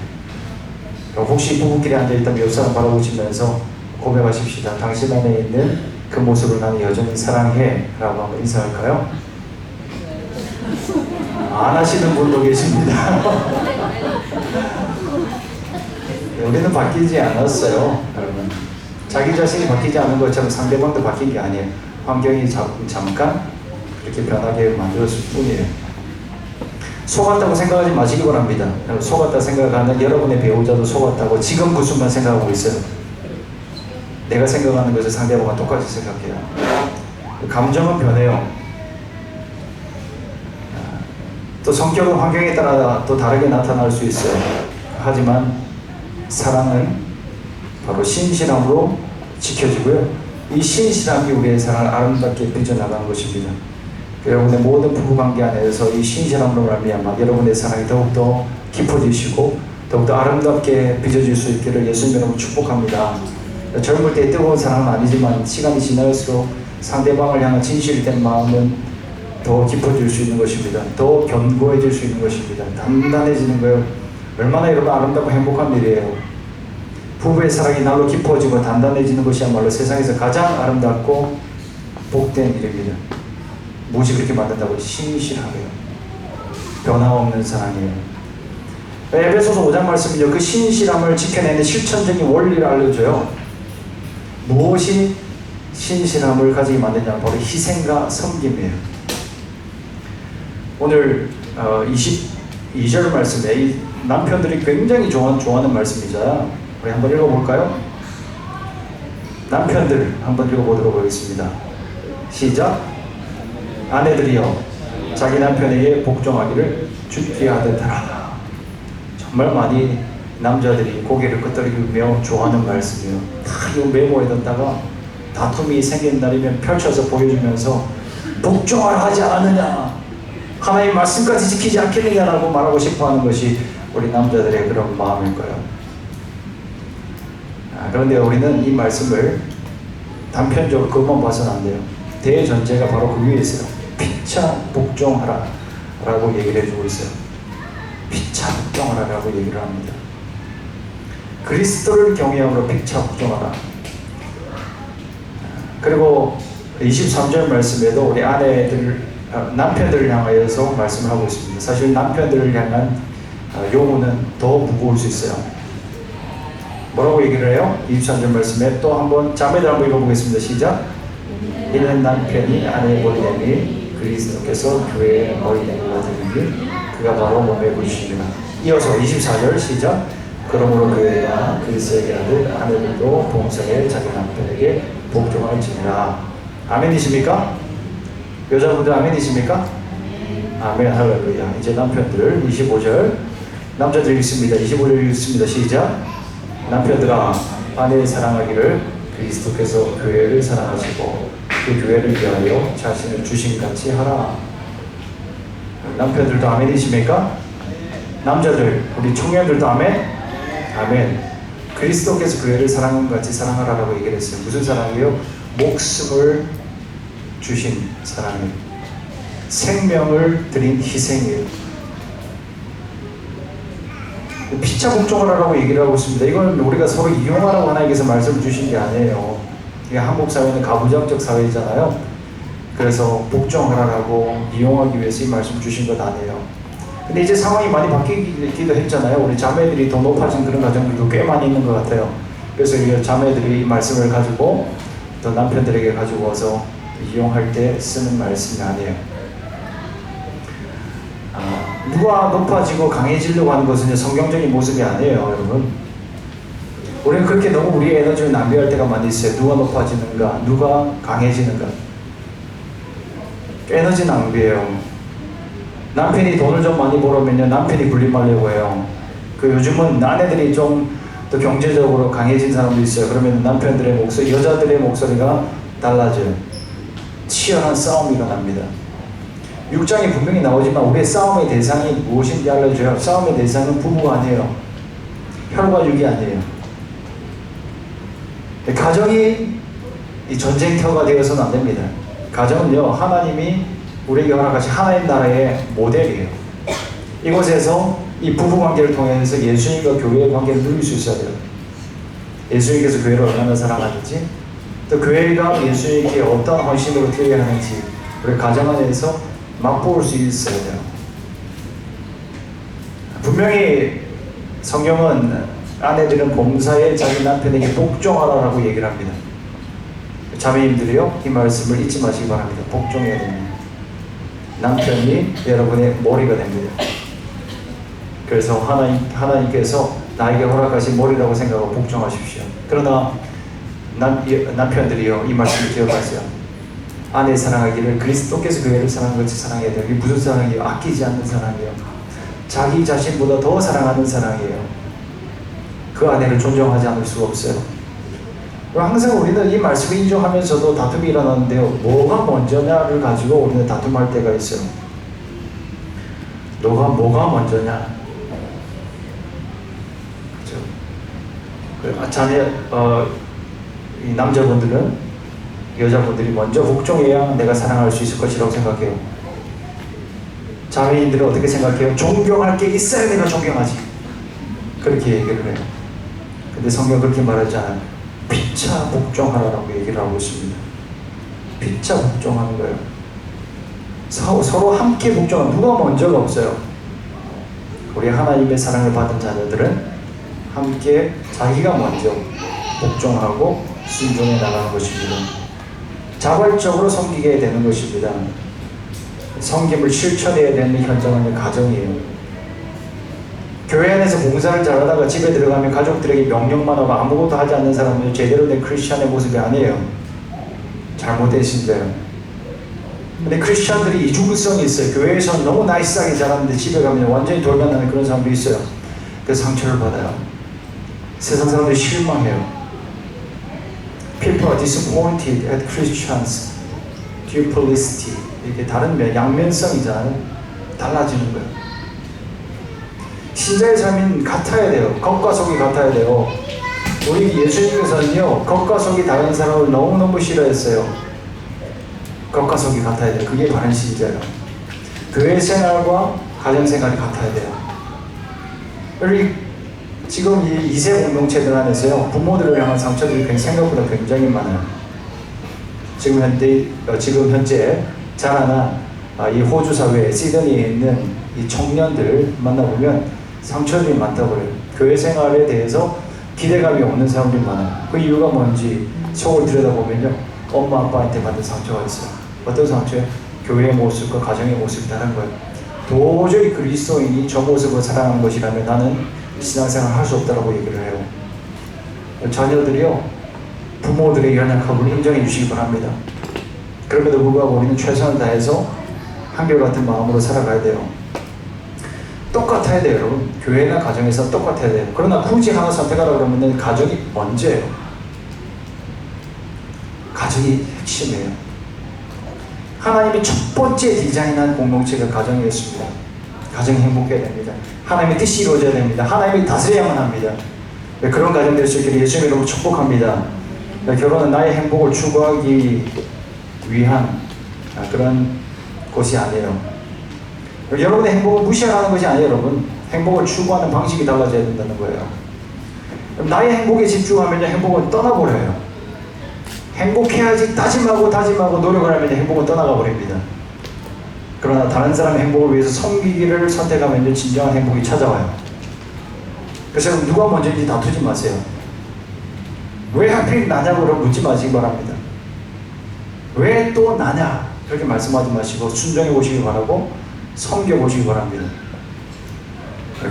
혹시 부부끼리 앉아있다면 옆 사람 바라보시면서 고백하십시다. 당신 안에 있는 그 모습을 나는 여전히 사랑해 라고 한번 인사할까요? 안 하시는 분도 계십니다. 우리는 바뀌지 않았어요, 여러분. 자기 자신이 바뀌지 않은 것처럼 상대방도 바뀐 게 아니에요. 환경이 잠깐 그렇게 변하게 만들었을 뿐이에요. 속았다고 생각하지 마시기 바랍니다. 속았다 생각하는 여러분의 배우자도 속았다고 지금 그 순간 생각하고 있어요. 내가 생각하는 것을 상대방과 똑같이 생각해요. 감정은 변해요. 또 성격은 환경에 따라 또 다르게 나타날 수 있어요. 하지만 사랑은 바로 신실함으로 지켜지고요. 이 신실함이 우리의 사랑을 아름답게 빚어나가는 것입니다. 여러분의 모든 부부관계 안에서 이 신실함으로 말미암아 여러분의 사랑이 더욱더 깊어지시고 더욱더 아름답게 빚어질 수 있기를 예수님으로 축복합니다. 젊을 때 뜨거운 사랑은 아니지만 시간이 지날수록 상대방을 향한 진실된 마음은 더 깊어질 수 있는 것입니다. 더 견고해질 수 있는 것입니다. 단단해지는 거예요. 얼마나 여러분 아름답고 행복한 일이에요. 부부의 사랑이 날로 깊어지고 단단해지는 것이야말로 세상에서 가장 아름답고 복된 일입니다. 무엇이 그렇게 만든다고? 신실하게요. 변함없는 사랑이에요. 에베소서 5장 말씀은요, 그 신실함을 지켜내는 실천적인 원리를 알려줘요. 무엇이 신실함을 가지게 만드냐면 바로 희생과 섬김이에요. 오늘 22절 말씀에 이 남편들이 굉장히 좋아하는 말씀이잖아요. 우리 한번 읽어볼까요? 남편들 한번 읽어보도록 하겠습니다. 시작. 아내들이여 자기 남편에게 복종하기를 죽게 하듯 하라. 정말 많이 남자들이 고개를 끄덕이며 좋아하는 말씀이에요. 다 이거 메모해 뒀다가 다툼이 생긴 날이면 펼쳐서 보여주면서 복종하라 하지 않느냐, 하나님의 말씀까지 지키지 않겠느냐라고 말하고 싶어하는 것이 우리 남자들의 그런 마음일 거예요. 그런데 우리는 이 말씀을 단편적으로 그것만 봐서는 안 돼요. 대전제가 바로 그 위에 있어요. 피차 복종하라 라고 얘기를 해주고 있어요. 피차 복종하라 라고 얘기를 합니다. 그리스도를 경외함으로 피차 복종하라. 그리고 23절 말씀에도 우리 남편들을 향하여서 말씀을 하고 있습니다. 사실 남편들을 향한 요구는 더 무거울 수 있어요. 뭐라고 얘기를 해요? 23절 말씀에 또 한번 자매들 한번 읽어보겠습니다. 시작. 이는 남편이 아내의 머리됨이 그리스도께서 교회의 머리 되는 되니 그가 바로 몸의 부르심이라. 이어서 24절 시작. 그러므로 교회가 그리스도에게 아들 아내들도 봉사에 자기 남편에게 복종할지니라. 아멘이십니까? 여자분들 아멘이십니까? 아멘. 할렐루야. 이제 남편들 25절 남자들 읽습니다. 25절 읽습니다. 시작. 남편들아 아내를 사랑하기를 그리스도께서 교회를 사랑하시고 그 교회를 위하여 자신을 주심같이 하라. 남편들도 아멘이십니까? 남자들 우리 청년들도 아멘? 아멘. 그리스도께서 교회를 사랑한 것 같이 사랑하라라고 얘기를 했어요. 무슨 사랑이에요? 목숨을 주신 사랑이에요. 생명을 드린 희생이에요. 피차 복종하라고 얘기를 하고 있습니다. 이건 우리가 서로 이용하라고 하나님께서 말씀을 주신 게 아니에요. 이게 한국 사회는 가부장적 사회잖아요. 그래서 복종하라고 이용하기 위해서 이 말씀 주신 것 아니에요. 근데 이제 상황이 많이 바뀌기도 했잖아요. 우리 자매들이 더 높아진 그런 가정들도 꽤 많이 있는 것 같아요. 그래서 이 자매들이 이 말씀을 가지고 또 남편들에게 가지고 와서 이용할 때 쓰는 말씀이 아니에요. 누가 높아지고 강해지려고 하는 것은 성경적인 모습이 아니에요, 여러분. 우리는 그렇게 너무 우리의 에너지를 낭비할 때가 많이 있어요. 누가 높아지는가, 누가 강해지는가. 에너지 낭비예요. 남편이 돈을 좀 많이 벌으면요, 남편이 불림하려고 해요. 요즘은 아내들이 좀 더 경제적으로 강해진 사람도 있어요. 그러면 남편들의 목소리, 여자들의 목소리가 달라져요. 치열한 싸움이 일어납니다. 6장에 분명히 나오지만 우리의 싸움의 대상이 무엇인지 알려줘요. 싸움의 대상은 부부가 아니에요. 혈과 육이 아니에요. 가정이 이 전쟁터가 되어서는 안 됩니다. 가정은요, 하나님이 우리에게 허락하신 하나님 나라의 모델이에요. 이곳에서 이 부부관계를 통해서 예수님과 교회의 관계를 누릴 수 있어야 돼요. 예수님께서 교회를 얼마나 사랑하는지, 또 교회가 예수님께 어떤 헌신으로 드려야 하는지 우리 가정 안에서 맛볼 수 있어야 돼요. 분명히 성경은 아내들은 봉사에 자기 남편에게 복종하라라고 얘기를 합니다. 자매님들이요, 이 말씀을 잊지 마시기 바랍니다. 복종해야 됩니다. 남편이 여러분의 머리가 됩니다. 그래서 하나님께서 나에게 허락하신 머리라고 생각하고 복종하십시오. 그러나 남편들이요, 이 말씀을 기억하세요. 아내 사랑하기를 그리스도께서 교회를 사랑한 것이 사랑해야 돼요. 이게 무슨 사랑이에요? 아끼지 않는 사랑이에요. 자기 자신보다 더 사랑하는 사랑이에요. 그 아내를 존중하지 않을 수가 없어요. 항상 우리는 이 말씀을 인정하면서도 다툼이 일어나는데요. 뭐가 먼저냐를 가지고 우리는 다툼할 때가 있어요. 뭐가 먼저냐? 이 남자분들은 여자분들이 먼저 복종해야 내가 사랑할 수 있을 것이라고 생각해요. 자매인들은 어떻게 생각해요? 존경할 게 있어야 내가 존경하지. 그렇게 얘기를 해요. 근데 성경은 그렇게 말하지 않아요. 피차 복종하라고 얘기를 하고 있습니다. 피차 복종하는 거예요. 서로 함께 복종하는, 누가 먼저가 없어요. 우리 하나님의 사랑을 받은 자녀들은 함께 자기가 먼저 복종하고 순종해 나가는 것입니다. 자발적으로 섬기게 되는 것입니다. 섬김을 실천해야 되는 현장은 가정이에요. 교회 안에서 봉사를 잘하다가 집에 들어가면 가족들에게 명령만 하고 아무것도 하지 않는 사람은 제대로 된 크리스천의 모습이 아니에요. 잘못된 신자예요. 근데 크리스천들이 이중성이 있어요. 교회에서는 너무 나이스하게 잘하는데 집에 가면 완전히 돌변하는 그런 사람도 있어요. 그래서 상처를 받아요. 세상 사람들이 실망해요. People are disappointed at Christians' duplicity. 이렇게 다른 양면성이잖아요. 달라지는 거예요. 신자의 삶은 같아야 돼요. 겉과 속이 같아야 돼요. 우리 예수님께서는요, 겉과 속이 다른 사람을 너무너무 싫어했어요. 겉과 속이 같아야 돼요. 그게 바른 신자예요. 교회 생활과 가정 생활이 같아야 돼요. 우리 지금 이 2세 공동체들 안에서요, 부모들을 향한 상처들이 생각보다 굉장히 많아요. 지금 현재 자라난 이 호주 사회 시드니에 있는 이 청년들 만나보면 상처들이 많다고 그래요. 교회 생활에 대해서 기대감이 없는 사람들이 많아요. 그 이유가 뭔지 속을 들여다보면요, 엄마 아빠한테 받은 상처가 있어요. 어떤 상처요? 교회의 모습과 가정의 모습이 다른 거예요. 도저히 그리스도인이 저 모습을 사랑하는 것이라면 나는 신앙생활 할 수 없다고 얘기를 해요. 자녀들이요, 부모들의 연약함을 인정해 주시기 바랍니다. 그럼에도 불구하고 우리는 최선을 다해서 한결같은 마음으로 살아가야 돼요. 똑같아야 돼요, 여러분. 교회나 가정에서 똑같아야 돼요. 그러나 굳이 하나 선택하라 그러면 가정이 먼저예요. 가정이 핵심이에요. 하나님이 첫 번째 디자인한 공동체가 가정이었습니다. 가정이 행복해야 됩니다. 하나님의 뜻이 이루어져야 됩니다. 하나님이 다스려야만 합니다. 그런 가정 될 수 있기를 예수님 이름으로 축복합니다. 결혼은 나의 행복을 추구하기 위한 그런 곳이 아니에요. 여러분의 행복을 무시하라는 것이 아니에요, 여러분. 행복을 추구하는 방식이 달라져야 된다는 거예요. 나의 행복에 집중하면 행복은 떠나버려요. 행복해야지 다짐하고 노력을 하면 행복은 떠나가 버립니다. 그러나 다른 사람의 행복을 위해서 섬기기를 선택하면 진정한 행복이 찾아와요. 그래서 누가 먼저인지 다투지 마세요. 왜 하필 나냐고 묻지 마시기 바랍니다. 왜 또 나냐? 그렇게 말씀하지 마시고 순종해 보시기 바라고 섬겨 보시기 바랍니다.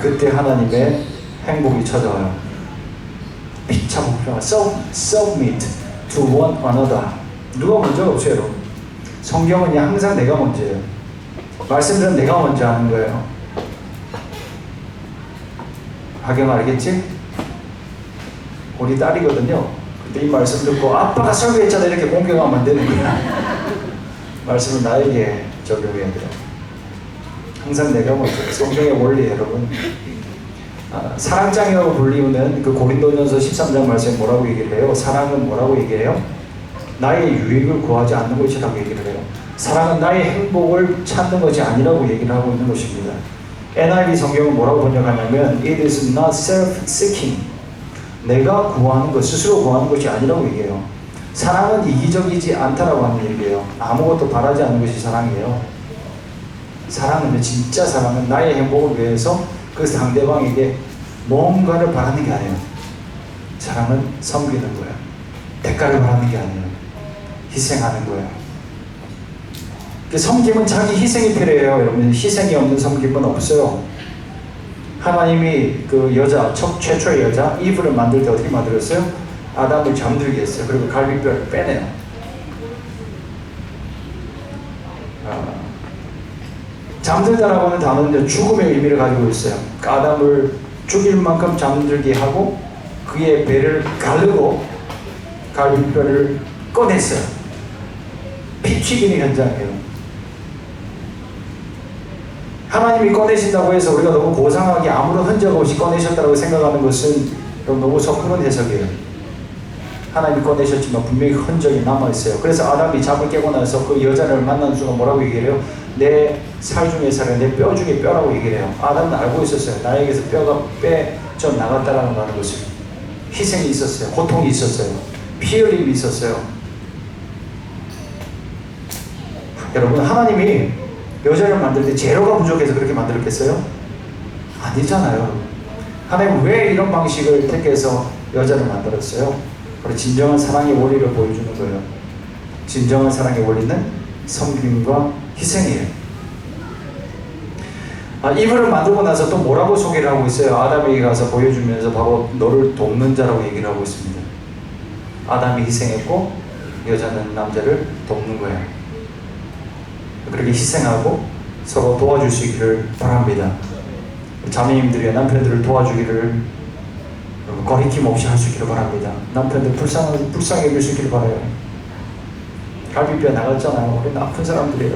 그때 하나님의 행복이 찾아와요. 피차 목표가 submit to one another. 누가 먼저가 없어요, 여러분. 성경은 항상 내가 먼저예요. 말씀들은 내가 먼저 하는 거예요. 하경 알겠지? 우리 딸이거든요. 근데 이 말씀 듣고 아빠가 설교했잖아 이렇게 공격하면 안 되는 거야. 말씀은 나에게 적용해야 돼요. 항상 내가 먼저. 성경의 원리 여러분. 사랑장이라고 불리우는 그 고린도전서 13장 말씀에 뭐라고 얘기를 해요? 사랑은 뭐라고 얘기해요? 나의 유익을 구하지 않는 것이라고 얘기를 해요. 사랑은 나의 행복을 찾는 것이 아니라고 얘기를 하고 있는 것입니다. NIV 성경은 뭐라고 번역하냐면 It is not self-seeking. 내가 구하는 것, 스스로 구하는 것이 아니라고 얘기해요. 사랑은 이기적이지 않다라고 하는 얘기예요. 아무것도 바라지 않는 것이 사랑이에요. 사랑은, 진짜 사랑은 나의 행복을 위해서 그 상대방에게 뭔가를 바라는 게 아니에요. 사랑은 섬기는 거예요. 대가를 바라는 게 아니에요. 희생하는 거예요. 섬김은 자기 희생이 필요해요. 여러분, 희생이 없는 섬김은 없어요. 하나님이 그 여자, 최초의 여자 이브를 만들 때 어떻게 만들었어요? 아담을 잠들게 했어요. 그리고 갈비뼈를 빼내요. 잠들다라고 하는 단어는 죽음의 의미를 가지고 있어요. 아담을 죽일 만큼 잠들게 하고 그의 배를 가르고 갈비뼈를 꺼냈어요. 피 튀기는 현장이에요. 하나님이 꺼내신다고 해서 우리가 너무 고상하게 아무런 흔적 없이 꺼내셨다고 생각하는 것은 너무 섣부른 해석이에요. 하나님이 꺼내셨지만 분명히 흔적이 남아있어요. 그래서 아담이 잠을 깨고 나서 그 여자를 만난 순간 뭐라고 얘기해요? 내 살 중에 살에 내 뼈 중에 뼈라고 얘기해요. 아담은 알고 있었어요. 나에게서 뼈가 빼져 나갔다라는 것을. 희생이 있었어요. 고통이 있었어요. 피 흘림이 있었어요. 여러분, 하나님이 여자를 만들 때 재료가 부족해서 그렇게 만들었겠어요? 아니잖아요. 하나님은 왜 이런 방식을 택해서 여자를 만들었어요? 바로 진정한 사랑의 원리를 보여주는 거예요. 진정한 사랑의 원리는 섬김과 희생이에요. 이브를 만들고 나서 또 뭐라고 소개를 하고 있어요? 아담에게 가서 보여주면서 바로 너를 돕는 자라고 얘기를 하고 있습니다. 아담이 희생했고 여자는 남자를 돕는 거예요. 그렇게 희생하고 서로 도와줄 수 있기를 바랍니다. 자매님들이 남편들을 도와주기를 거리낌 없이 할 수 있기를 바랍니다. 남편들 불쌍히 여길 수 있기를 바라요. 갈비뼈 나갔잖아요. 우리는 아픈 사람들이에요.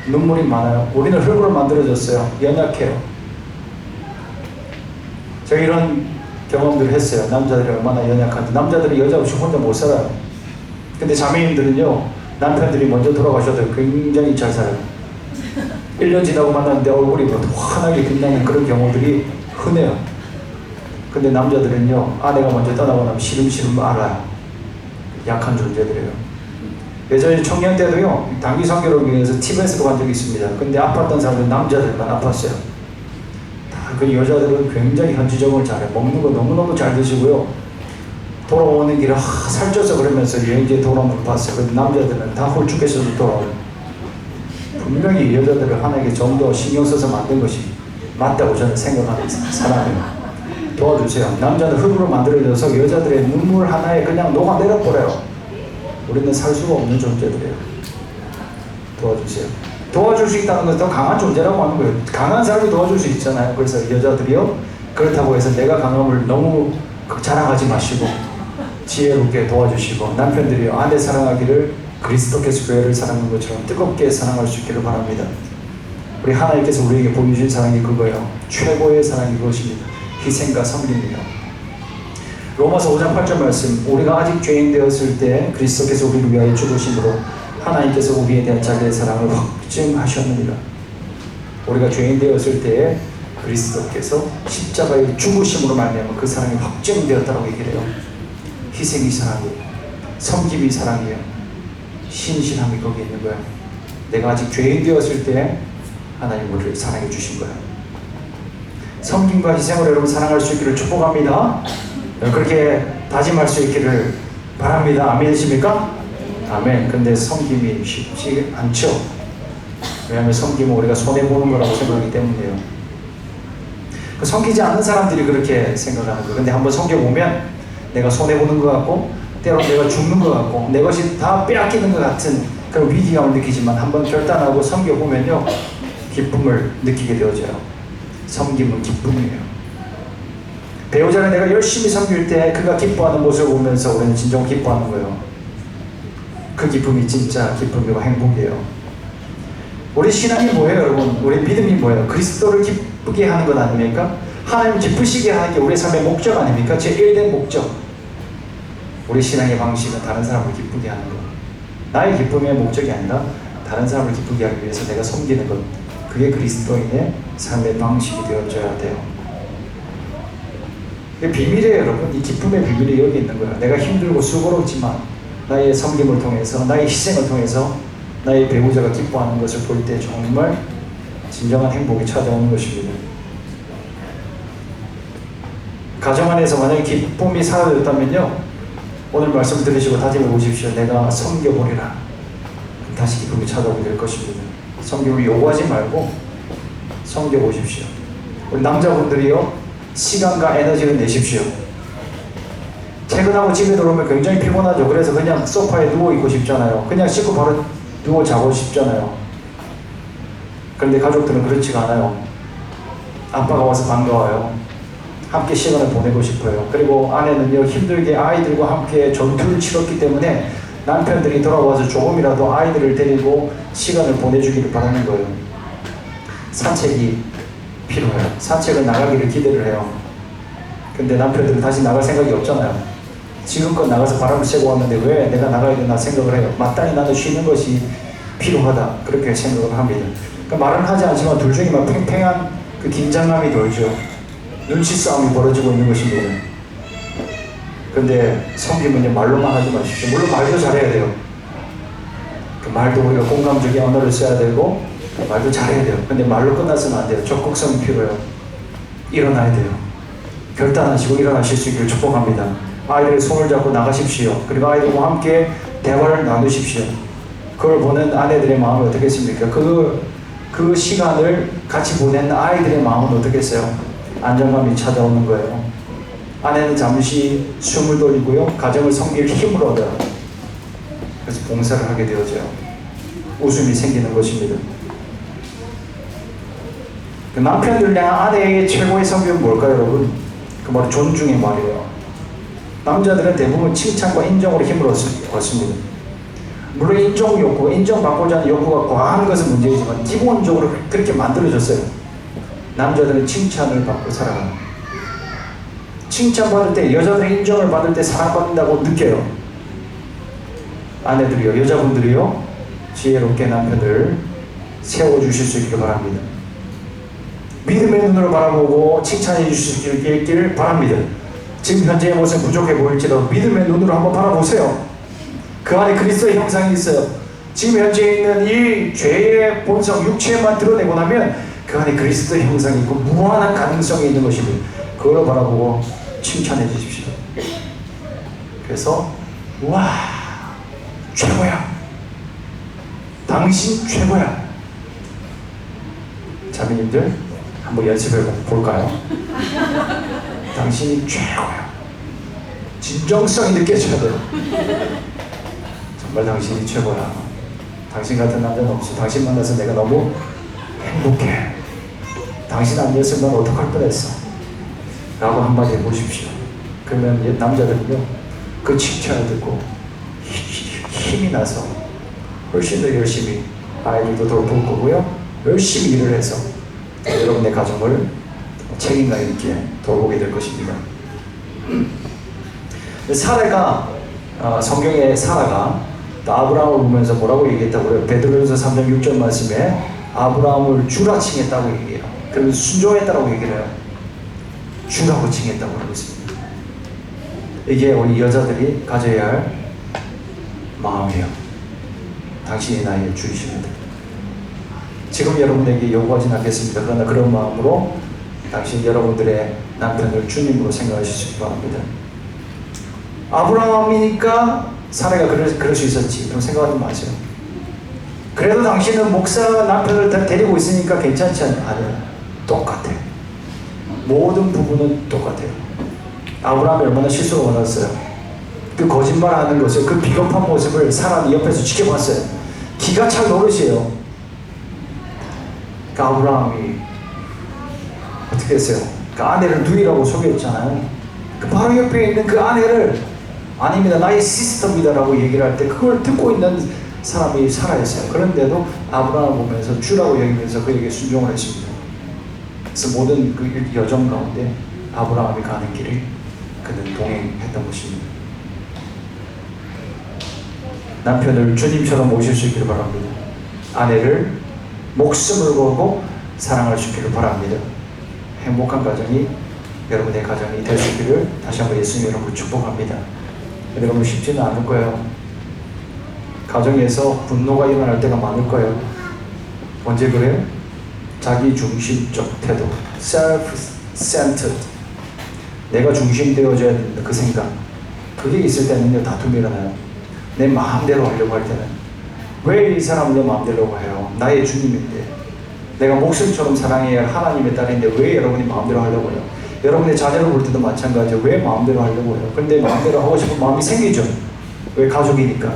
눈물이 많아요. 우리는 흙으로 만들어졌어요. 연약해요. 제가 이런 경험들을 했어요. 남자들이 얼마나 연약한데. 남자들이 여자 없이 혼자 못 살아요. 근데 자매님들은요, 남편들이 먼저 돌아가셔도 굉장히 잘 살아요. 1년 지나고 만났는데 얼굴이 환하게 빛나는 그런 경우들이 흔해요. 근데 남자들은요, 아내가 먼저 떠나고 나면 시름시름 알아요. 약한 존재들이에요. 예전에 청년 때도요, 단기 선교를 위해서 티베트로 간 적이 있습니다. 근데 아팠던 사람들은 남자들만 아팠어요. 그 여자들은 굉장히 현지적으로 잘해요. 먹는 거 너무너무 잘 드시고요. 돌아오는 길에 살쪄서 그러면서 여행지에 돌아오는 거 봤어요. 근데 남자들은 다 홀쭉해서도 돌아와요. 분명히 이 여자들을 하나님께 좀 더 신경 써서 만든 것이 맞다고 저는 생각하는 사람이에요. 도와주세요. 남자는 흙으로 만들어져서 여자들의 눈물 하나에 그냥 녹아내려버려요. 우리는 살 수가 없는 존재들이에요. 도와주세요. 도와줄 수 있다는 것은 더 강한 존재라고 하는 거예요. 강한 사람이 도와줄 수 있잖아요. 그래서 여자들이요, 그렇다고 해서 내가 강함을 너무 자랑하지 마시고 지혜롭게 도와주시고, 남편들이요, 아내 사랑하기를 그리스도께서 교회를 사랑하는 것처럼 뜨겁게 사랑할 수 있기를 바랍니다. 우리 하나님께서 우리에게 보여주신 사랑이 그거예요. 최고의 사랑이 그것입니다. 희생과 섬깁니다. 로마서 5장 8절 말씀, 우리가 아직 죄인 되었을 때 그리스도께서 우리를 위하여 죽으심으로 하나님께서 우리에 대한 자기의 사랑을 확증하셨느니라. 우리가 죄인 되었을 때 그리스도께서 십자가에 죽으심으로 말미암아 그 사랑이 확증되었다고 얘기를 해요. 희생이 사랑이에요. 섬김이 사랑이에요. 신실함이 거기 있는 거예요. 내가 아직 죄인 되었을 때 하나님 우리를 사랑해 주신 거예요. 섬김과 희생으로 여러분 사랑할 수 있기를 축복합니다. 그렇게 다짐할 수 있기를 바랍니다. 아멘이십니까? 아멘. 근데 섬김이 쉽지 않죠. 왜냐하면 섬김은 우리가 손해보는 거라고 생각하기 때문이에요. 섬기지 않는 사람들이 그렇게 생각하는 거예요. 근데 한번 섬겨보면 내가 손해보는 것 같고, 때로 내가 죽는 것 같고, 내 것이 다 빼앗기는 것 같은 그런 위기감을 느끼지만 한번 결단하고 섬겨보면요, 기쁨을 느끼게 되어져요. 섬김은 기쁨이에요. 배우자를 내가 열심히 섬길 때 그가 기뻐하는 모습을 보면서 우리는 진정 기뻐하는 거예요. 그 기쁨이 진짜 기쁨이고 행복이에요. 우리 신앙이 뭐예요, 여러분? 우리 믿음이 뭐예요? 그리스도를 기쁘게 하는 것 아닙니까? 하나님 기쁘시게 하는 게 우리의 삶의 목적 아닙니까? 제1된 목적. 우리 신앙의 방식은 다른 사람을 기쁘게 하는 것. 나의 기쁨의 목적이 아니라 다른 사람을 기쁘게 하기 위해서 내가 섬기는 것. 그게 그리스도인의 삶의 방식이 되어져야 돼요. 비밀이에요, 여러분. 이 기쁨의 비밀이 여기 있는 거예요. 내가 힘들고 수고롭지만 나의 섬김을 통해서, 나의 희생을 통해서 나의 배우자가 기뻐하는 것을 볼 때 정말 진정한 행복이 찾아오는 것입니다. 가정 안에서 만약에 기쁨이 사라졌다면요, 오늘 말씀 들으시고 다짐해 보십시오. 내가 섬겨보리라. 다시 기쁨이 찾아오게 될 것입니다. 섬김을 요구하지 말고 섬겨보십시오. 우리 남자분들이요, 시간과 에너지를 내십시오. 퇴근하고 집에 들어오면 굉장히 피곤하죠. 그래서 그냥 소파에 누워있고 싶잖아요. 그냥 씻고 바로 누워 자고 싶잖아요. 그런데 가족들은 그렇지가 않아요. 아빠가 와서 반가워요. 함께 시간을 보내고 싶어요. 그리고 아내는요, 힘들게 아이들과 함께 전투를 치렀기 때문에 남편들이 돌아와서 조금이라도 아이들을 데리고 시간을 보내주기를 바라는 거예요. 산책이 필요해요. 산책을 나가기를 기대를 해요. 근데 남편들은 다시 나갈 생각이 없잖아요. 지금껏 나가서 바람을 쐬고 왔는데 왜 내가 나가야 되나 생각을 해요. 마땅히 나는 쉬는 것이 필요하다. 그렇게 생각을 합니다. 그러니까 말은 하지 않지만 둘 중에 막 팽팽한 그 긴장감이 돌죠. 눈치 싸움이 벌어지고 있는 것입니다. 근데 섬김은요, 말로만 하지 마십시오. 물론 말도 잘해야 돼요. 그 말도 우리가 공감적인 언어를 써야 되고, 말도 잘해야 돼요. 근데 말로 끝나서는 안 돼요. 적극성이 필요해요. 일어나야 돼요. 결단하시고 일어나실 수 있기를 축복합니다. 아이들의 손을 잡고 나가십시오. 그리고 아이들과 함께 대화를 나누십시오. 그걸 보는 아내들의 마음은 어떻겠습니까? 그 시간을 같이 보낸 아이들의 마음은 어떻겠어요? 안정감이 찾아오는 거예요. 아내는 잠시 숨을 돌리고요, 가정을 섬길 힘을 얻어요. 그래서 봉사를 하게 되어져요. 웃음이 생기는 것입니다. 그 남편들 향한 아내의 최고의 성격은 뭘까요, 여러분? 그 말은 존중의 말이에요. 남자들은 대부분 칭찬과 인정으로 힘을 얻습니다. 물론 인정 욕구, 인정받고자 하는 욕구가 과한 것은 문제이지만 기본적으로 그렇게 만들어졌어요. 남자들은 칭찬을 받고 살아가요. 칭찬받을 때, 여자들의 인정을 받을 때 사랑받는다고 느껴요. 아내들이요, 여자분들이요, 지혜롭게 남편을 세워주실 수 있기를 바랍니다. 믿음의 눈으로 바라보고 칭찬해 주실 수 있기를 바랍니다. 지금 현재의 모습 부족해 보일지라도 믿음의 눈으로 한번 바라보세요. 그 안에 그리스도의 형상이 있어요. 지금 현재 있는 이 죄의 본성, 육체만 드러내고 나면 그 안에 그리스도의 형상이 있고 무한한 가능성이 있는 것입니다. 그걸 바라보고 칭찬해 주십시오. 그래서 와, 최고야. 당신 최고야. 장로님들 한번 연습해 볼까요? 당신이 최고야. 진정성이 느껴져야 돼요. 정말 당신이 최고야. 당신 같은 남자는 없어. 당신 만나서 내가 너무 행복해. 당신 아니었으면 난 어떡할 뻔했어. 라고 한마디 해보십시오. 그러면 남자들은요, 그 칭찬을 듣고 힘이 나서 훨씬 더 열심히 아이들도 돌볼 거고요, 열심히 일을 해서 여러분의 가정을 책임감 있게 돌보게 될 것입니다. 사라가, 성경의 사라가 아브라함을 보면서 뭐라고 얘기했다고 그래요? 베드로전서 3장 6절 말씀에 아브라함을 주라 칭했다고 얘기해요. 그러면서 순종했다고 얘기를 해요. 주라고 칭했다고 그러고 있습니다. 이게 우리 여자들이 가져야 할 마음이에요. 당신이 나의 주이십니다. 지금 여러분에게 요구하진 않겠습니다. 그러나 그런 마음으로 당신 여러분들의 남편을 주님으로 생각하시기 바랍니다. 아브라함이니까 사라가 그럴 수 있었지. 그럼 생각하지 마세요. 그래도 당신은 목사 남편을 데리고 있으니까 괜찮지 않아요. 똑같아요. 모든 부분은 똑같아요. 아브라함이 얼마나 실수가 많았어요. 그 거짓말하는 것을, 그 비겁한 모습을 사람이 옆에서 지켜봤어요. 기가 찰 노릇이에요. 그 아브라함이 어떻게 했어요? 그 아내를 누이라고 소개했잖아요. 그 바로 옆에 있는 그 아내를 아닙니다, 나의 시스터입니다 라고 얘기를 할 때 그걸 듣고 있는 사람이 살아있어요. 그런데도 아브라함을 보면서 주라고 여기면서 그에게 순종을 했습니다. 그래서 모든 그 여정 가운데 아브라함이 가는 길을 그는 동행했던 것입니다. 남편을 주님처럼 모실 수 있기를 바랍니다. 아내를 목숨을 걸고 사랑할 수 있기를 바랍니다. 행복한 가정이 여러분의 가정이 될 수 있기를 다시 한번 예수님 이름으로 축복합니다. 여러분 쉽지는 않을 거예요. 가정에서 분노가 일어날 때가 많을 거예요. 언제 그래요? 자기 중심적 태도, self-centered, 내가 중심 되어져야 된다 그 생각, 그게 있을 때는요 다툼이 일어나요. 내 마음대로 하려고 할 때는 왜 이 사람은 내 마음대로 해요? 나의 주님인데, 내가 목숨처럼 사랑해야 할 하나님의 딸인데 왜 여러분이 마음대로 하려고 해요? 여러분의 자녀를 볼 때도 마찬가지예요. 왜 마음대로 하려고 해요? 근데 마음대로 하고 싶은 마음이 생기죠. 왜? 가족이니까.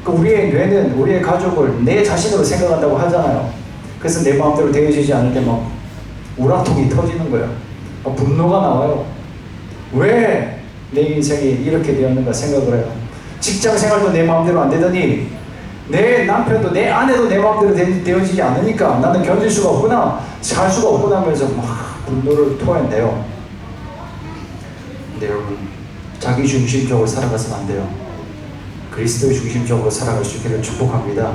우리의 뇌는 우리의 가족을 내 자신으로 생각한다고 하잖아요. 그래서 내 마음대로 되어지지 않을 때 막 우라통이 터지는 거예요. 분노가 나와요. 왜 내 인생이 이렇게 되었는가 생각을 해요. 직장 생활도 내 마음대로 안 되더니 내 남편도 내 아내도 내 마음대로 되어지지 않으니까 나는 견딜 수가 없구나, 살 수가 없구나 하면서 막 분노를 토해내요. 근데 여러분, 자기 중심적으로 살아가서는 안 돼요. 그리스도 중심적으로 살아갈 수 있기를 축복합니다.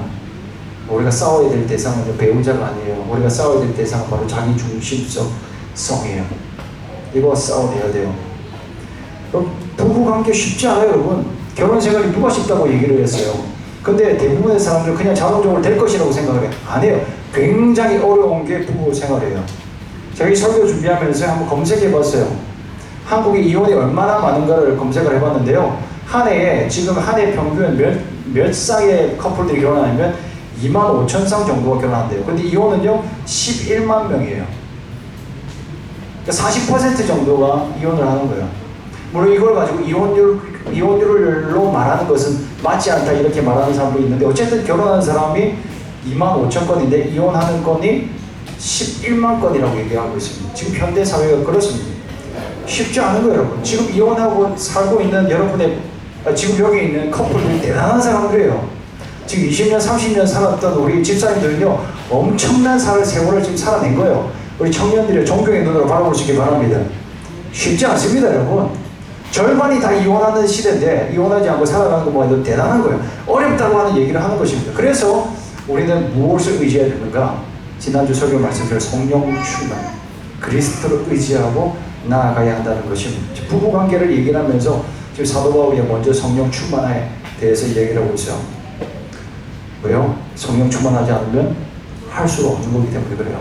우리가 싸워야 될 대상은 배우자가 아니에요. 우리가 싸워야 될 대상은 바로 자기 중심성이에요. 이거 싸워내야 돼요. 그럼 부부관계 쉽지 않아요, 여러분. 결혼 생활이 누가 쉽다고 얘기를 했어요. 근데 대부분의 사람들은 그냥 자동적으로 될 것이라고 생각을 해요. 안 해요. 굉장히 어려운 게 부부 생활이에요. 제가 이 설교 준비하면서 한번 검색해봤어요. 한국에 이혼이 얼마나 많은가를 검색을 해봤는데요. 지금 한 해 평균 몇 쌍의 커플들이 결혼하면 25,000쌍 정도가 결혼한대요. 근데 이혼은요 11만 명이에요. 그러니까 40% 정도가 이혼을 하는 거예요. 물론 이걸 가지고 이혼율로 말하는 것은 맞지 않다 이렇게 말하는 사람도 있는데, 어쨌든 결혼한 사람이 25,000건인데 이혼하는 건이 11만 건이라고 얘기하고 있습니다. 지금 현대 사회가 그렇습니다. 쉽지 않은 거예요, 여러분. 지금 이혼하고 살고 있는 지금 여기 있는 커플들이 대단한 사람들이에요. 지금 20년, 30년 살았던 우리 집사님들은요, 엄청난 세월을 지금 살아낸 거예요. 우리 청년들의 존경의 눈으로 바라볼 수 있기 바랍니다. 쉽지 않습니다, 여러분. 절반이 다 이혼하는 시대인데, 이혼하지 않고 살아가는 것만 해도 대단한 거예요. 어렵다고 하는 얘기를 하는 것입니다. 그래서 우리는 무엇을 의지해야 되는가? 지난주 설교 말씀대로 성령 충만, 그리스도를 의지하고 나아가야 한다는 것입니다. 부부관계를 얘기를 하면서 지금 사도 바울이 먼저 성령 충만에 대해서 얘기를 하고 있어요. 왜요? 성령 충만하지 않으면 할 수가 없는 거기 때문에 그래요.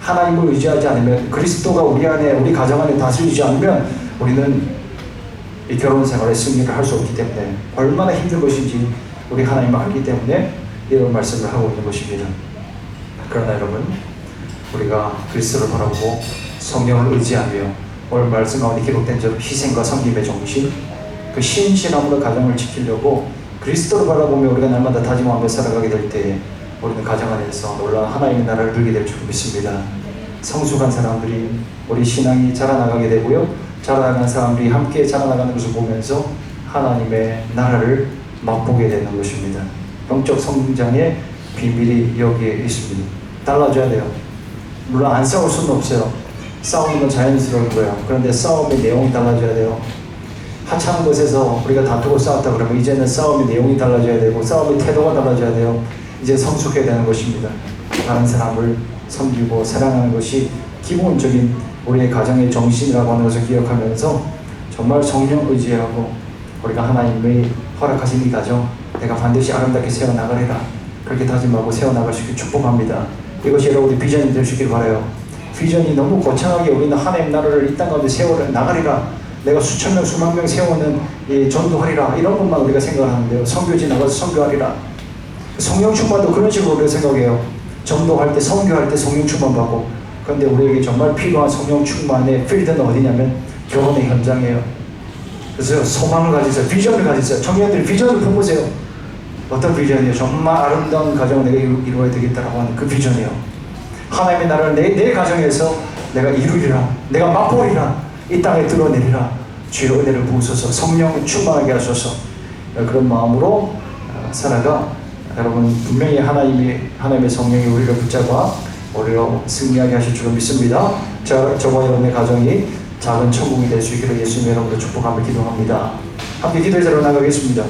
하나님을 의지하지 않으면, 그리스도가 우리 안에, 우리 가정 안에 다스리지 않으면 우리는 이 결혼 생활에 승리를 할 수 없기 때문에, 얼마나 힘든 것인지 우리 하나님을 알기 때문에 이런 말씀을 하고 있는 것입니다. 그러나 여러분, 우리가 그리스도를 바라보고 성령을 의지하며 오늘 말씀 가운데 기록된 저 희생과 섬김의 정신, 그 신실함으로 가정을 지키려고 그리스도를 바라보며 우리가 날마다 다짐하며 살아가게 될 때 우리는 가정 안에서 놀라운 하나님의 나라를 누리게 될 줄 믿습니다. 성숙한 사람들이 우리 신앙이 자라나가게 되고요, 자라나간 사람들이 함께 자라나가는 것을 보면서 하나님의 나라를 맛보게 되는 것입니다. 영적 성장의 비밀이 여기에 있습니다. 달라져야 돼요. 물론 안 싸울 수는 없어요. 싸우는 건 자연스러운 거예요. 그런데 싸움의 내용이 달라져야 돼요. 하찮은 것에서 우리가 다투고 싸웠다 그러면 이제는 싸움의 내용이 달라져야 되고 싸움의 태도가 달라져야 돼요. 이제 성숙해야 되는 것입니다. 다른 사람을 섬기고 사랑하는 것이 기본적인 우리의 가정의 정신이라고 하는 것을 기억하면서 정말 성령 의지하고 우리가 하나님의 허락하신 이 가정 내가 반드시 아름답게 세워나가리라 그렇게 다짐하고 세워나갈 수 있게 축복합니다. 이것이 여러분의 비전이 될 수 있길 바라요. 비전이 너무 거창하게 우리는 하나님 나라를 이 땅 가운데 세워 나가리라, 내가 수천 명 수만 명 세우는 이 전도하리라 이런 것만 우리가 생각하는데요. 선교지 나가서 선교하리라, 성령 충만도 그런 식으로 우리가 생각해요. 전도할 때 선교할 때 성령 충만 받고, 그런데 우리에게 정말 필요한 성령 충만의 필드는 어디냐면 결혼의 현장이에요. 그래서 소망을 가지세요. 비전을 가지세요. 청년들이 비전을 품으세요. 어떤 비전이에요? 정말 아름다운 가정을 내가 이루어야 되겠다라고 하는 그 비전이에요. 하나님의 나라를 내 가정에서 내가 이루리라, 내가 맛보리라, 이 땅에 드러내리라. 주의 은혜를 부으소서, 성령 충만하게 하소서. 그런 마음으로 살아가 여러분 분명히 하나님의 성령이 우리를 붙잡아 우리로 승리하게 하실 줄 믿습니다. 저와 여러분의 가정이 작은 천국이 될 수 있기를 예수님 이름으로 축복하며 기도합니다. 함께 기도의 자리로 나가겠습니다.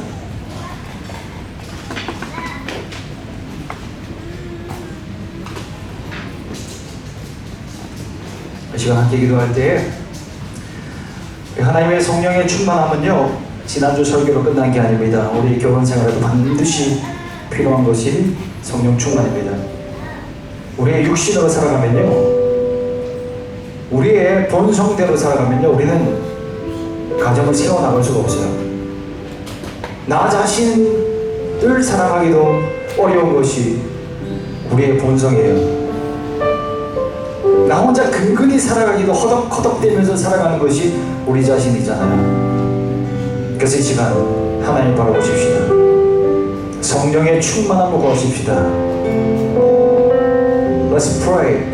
이 시간 함께 기도할 때 하나님의 성령의 충만함은요, 지난주 설교로 끝난 게 아닙니다. 우리 결혼 생활에도 반드시 필요한 것이 성령 충만입니다. 우리의 육신으로 살아가면요, 우리의 본성대로 살아가면요, 우리는 가정을 세워나갈 수가 없어요. 나 자신을 사랑하기도 어려운 것이 우리의 본성이에요. 나 혼자 근근히 살아가기도 허덕허덕대면서 살아가는 것이 우리 자신이잖아요. 그래서 이 시간 하나님 바라보십시다. 성령의 충만함을 구하십시다. Let's pray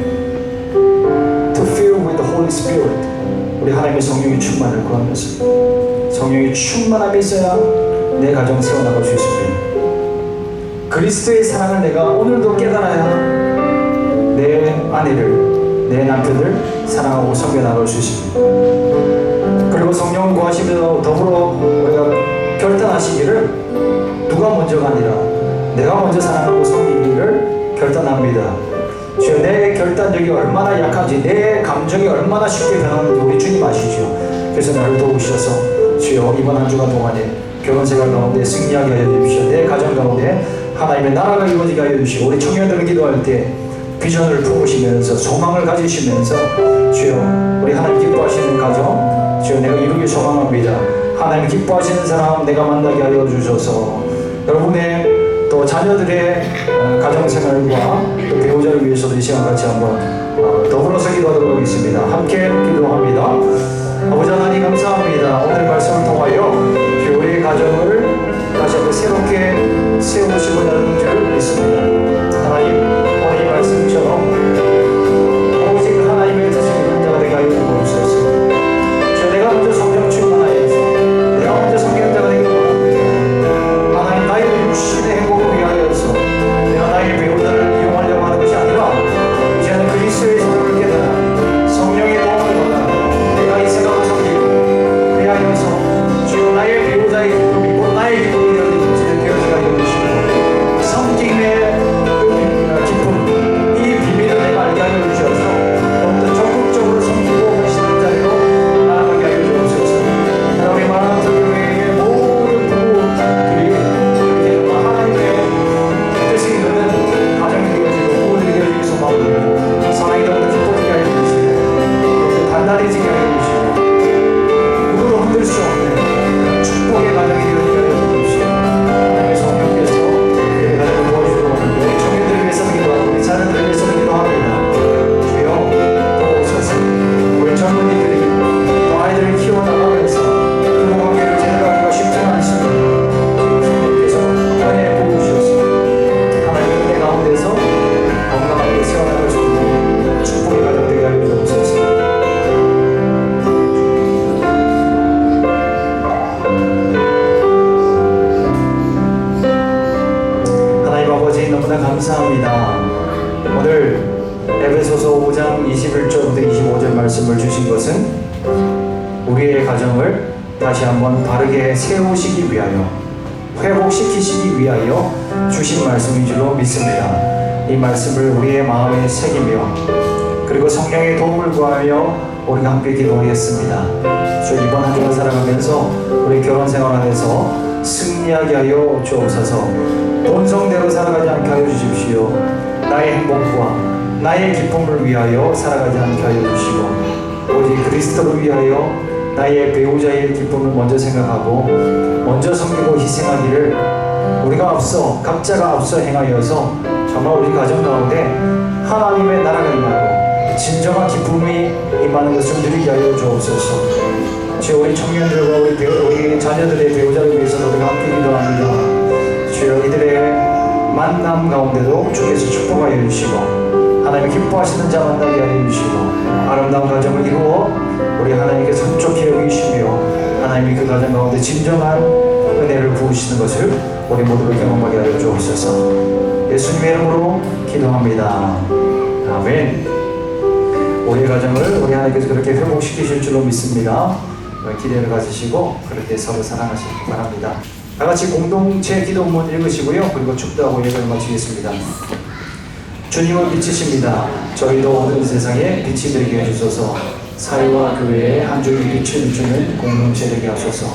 to fill with the Holy Spirit. 우리 하나님의 성령의 충만을 구하면서 성령의 충만함이 있어야 내 가정을 세워나갈 수 있습니다. 그리스도의 사랑을 내가 오늘도 깨달아야 내 아내를, 내 남편을 사랑하고 섬겨나갈 수 있습니다. 그리고 성령을 구하시면서 더불어 우리가 결단하시기를 누가 먼저가 아니라 내가 먼저 사랑하고 섬기기를 결단합니다. 주여, 내 결단력이 얼마나 약한지, 내 감정이 얼마나 쉽게 변하는지 우리 주님 아시죠. 그래서 나를 도우셔서 주여 이번 한 주간 동안에 결혼생활 가운데 승리하게 하여 주십시오. 내 가정 가운데 하나님의 나라가 이루어지게 하여 주시고, 우리 청년들을 기도할 때 비전을 품으시면서 소망을 가지시면서 주여 우리 하나님 기뻐하시는 가정 주여 내가 이루길 소망합니다. 하나님 기뻐하시는 사람 내가 만나게 하여 주셔서 여러분의 또 자녀들의 가정생활과 또 배우자를 위해서도 이 시간 같이 한번 더불어서 기도하도록 하겠습니다. 함께 기도합니다. 아버지 하나님 감사합니다. 오늘 말씀을 통하여 우리의 가정을 다시 한번 새롭게 세우시고자 줄 믿습니다. 하나님 오늘 이 말씀처럼 오직 하나님의 뜻을 이루는 자가 되게 하여 주옵소서. 내가 먼저 성령 충만하여서 내가 먼저 섬기는 자가 되기를 원합니다. 하나님 나의 육신의 행복을 위하여서 내가 나의 배우자를 이용하려고 하는 것이 아니라 이제는 그리스도의 사랑을 깨달아 성령의 도움을 받아 내가 이 생각을 섬기고 그리하여서 주여 나의 배우자의 기쁨이 감사합니다. 오늘 에베소서 5장 21절부터 25절 말씀을 주신 것은 우리의 가정을 다시 한번 바르게 세우시기 위하여, 회복시키시기 위하여 주신 말씀인 줄로 믿습니다. 이 말씀을 우리의 마음에 새기며 그리고 성령의 도움을 구하며 우리가 함께 기도하겠습니다. 주 이번 한 주를 살아가면서 우리 결혼 생활 안에서 승리하게 하여 주옵소서. 본성대로 살아가지 않게 하여 주십시오. 나의 행복과 나의 기쁨을 위하여 살아가지 않게 하여 주시고 오직 그리스도를 위하여 나의 배우자의 기쁨을 먼저 생각하고 먼저 섬기고 희생하기를 우리가 앞서 각자가 앞서 행하여서 정말 우리 가정 가운데 하나님의 나라가 임하고 진정한 기쁨이 임하는 것을 누리게 하여 주옵소서. 주여 우리 청년들과 우리 자녀들의 배우자를 위해서 우리가 함께 기도합니다. 주여 이들의 만남 가운데도 주께서 축복하여 주시고 하나님이 기뻐하시는 자 만나게 하여 주시고 아름다운 가정을 이루어 우리 하나님께 손쉽게 여기시며 하나님이 그 가정 가운데 진정한 은혜를 부으시는 것을 우리 모두를 경험하게 하여 주옵소서. 예수님의 이름으로 기도합니다. 아멘. 우리의 가정을 우리 하나님께서 그렇게 회복시키실 줄로 믿습니다. 기대를 가지시고 그렇게 서로 사랑하시기 바랍니다. 다 같이 공동체 기도문 읽으시고요. 그리고 축도하고 예배를 마치겠습니다. 주님은 빛이십니다. 저희도 오늘 세상에 빛이 되게 해주소서. 사회와 교회에 한 줄기 빛을 주는 공동체 되게 하소서.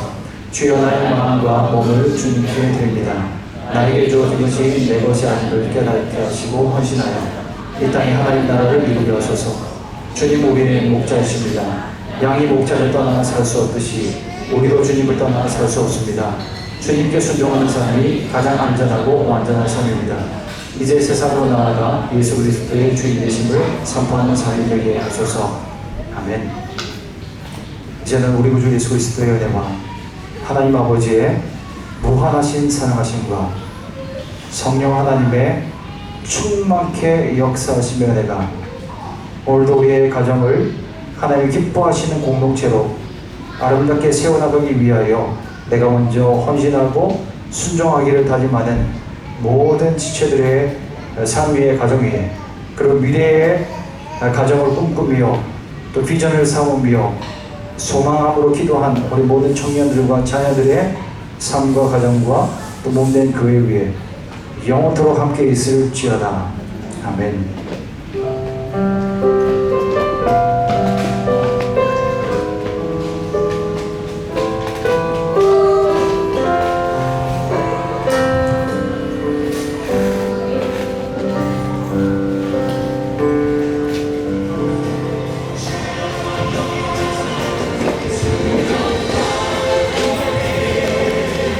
주여 나의 마음과 몸을 주님께 드립니다. 나에게 주어진 것이 내 것이 아님을 깨닫게 하시고 헌신하여 이 땅에 하나님 나라를 이루게 하소서. 주님 우리의 목자이십니다. 양이 목자를 떠나 살 수 없듯이 우리도 주님을 떠나 살 수 없습니다. 주님께 순종하는 삶이 가장 안전하고 완전한 삶입니다. 이제 세상으로 나아가 예수 그리스도의 주인 되심을 선포하는 삶이 되게 하소서. 아멘. 이제는 우리 구주 예수 그리스도의 은혜와 하나님 아버지의 무한하신 사랑하심과 성령 하나님의 충만케 역사하시며 은혜가 오늘도 우리의 가정을 하나님이 기뻐하시는 공동체로 아름답게 세워나가기 위하여 내가 먼저 헌신하고 순종하기를 다짐하는 모든 지체들의 삶 위에 가정 위에 그리고 미래의 가정을 꿈꾸며 또 비전을 삼으며 소망함으로 기도한 우리 모든 청년들과 자녀들의 삶과 가정과 또 몸된 교회 위에 영원토록 함께 있을지어다. 아멘.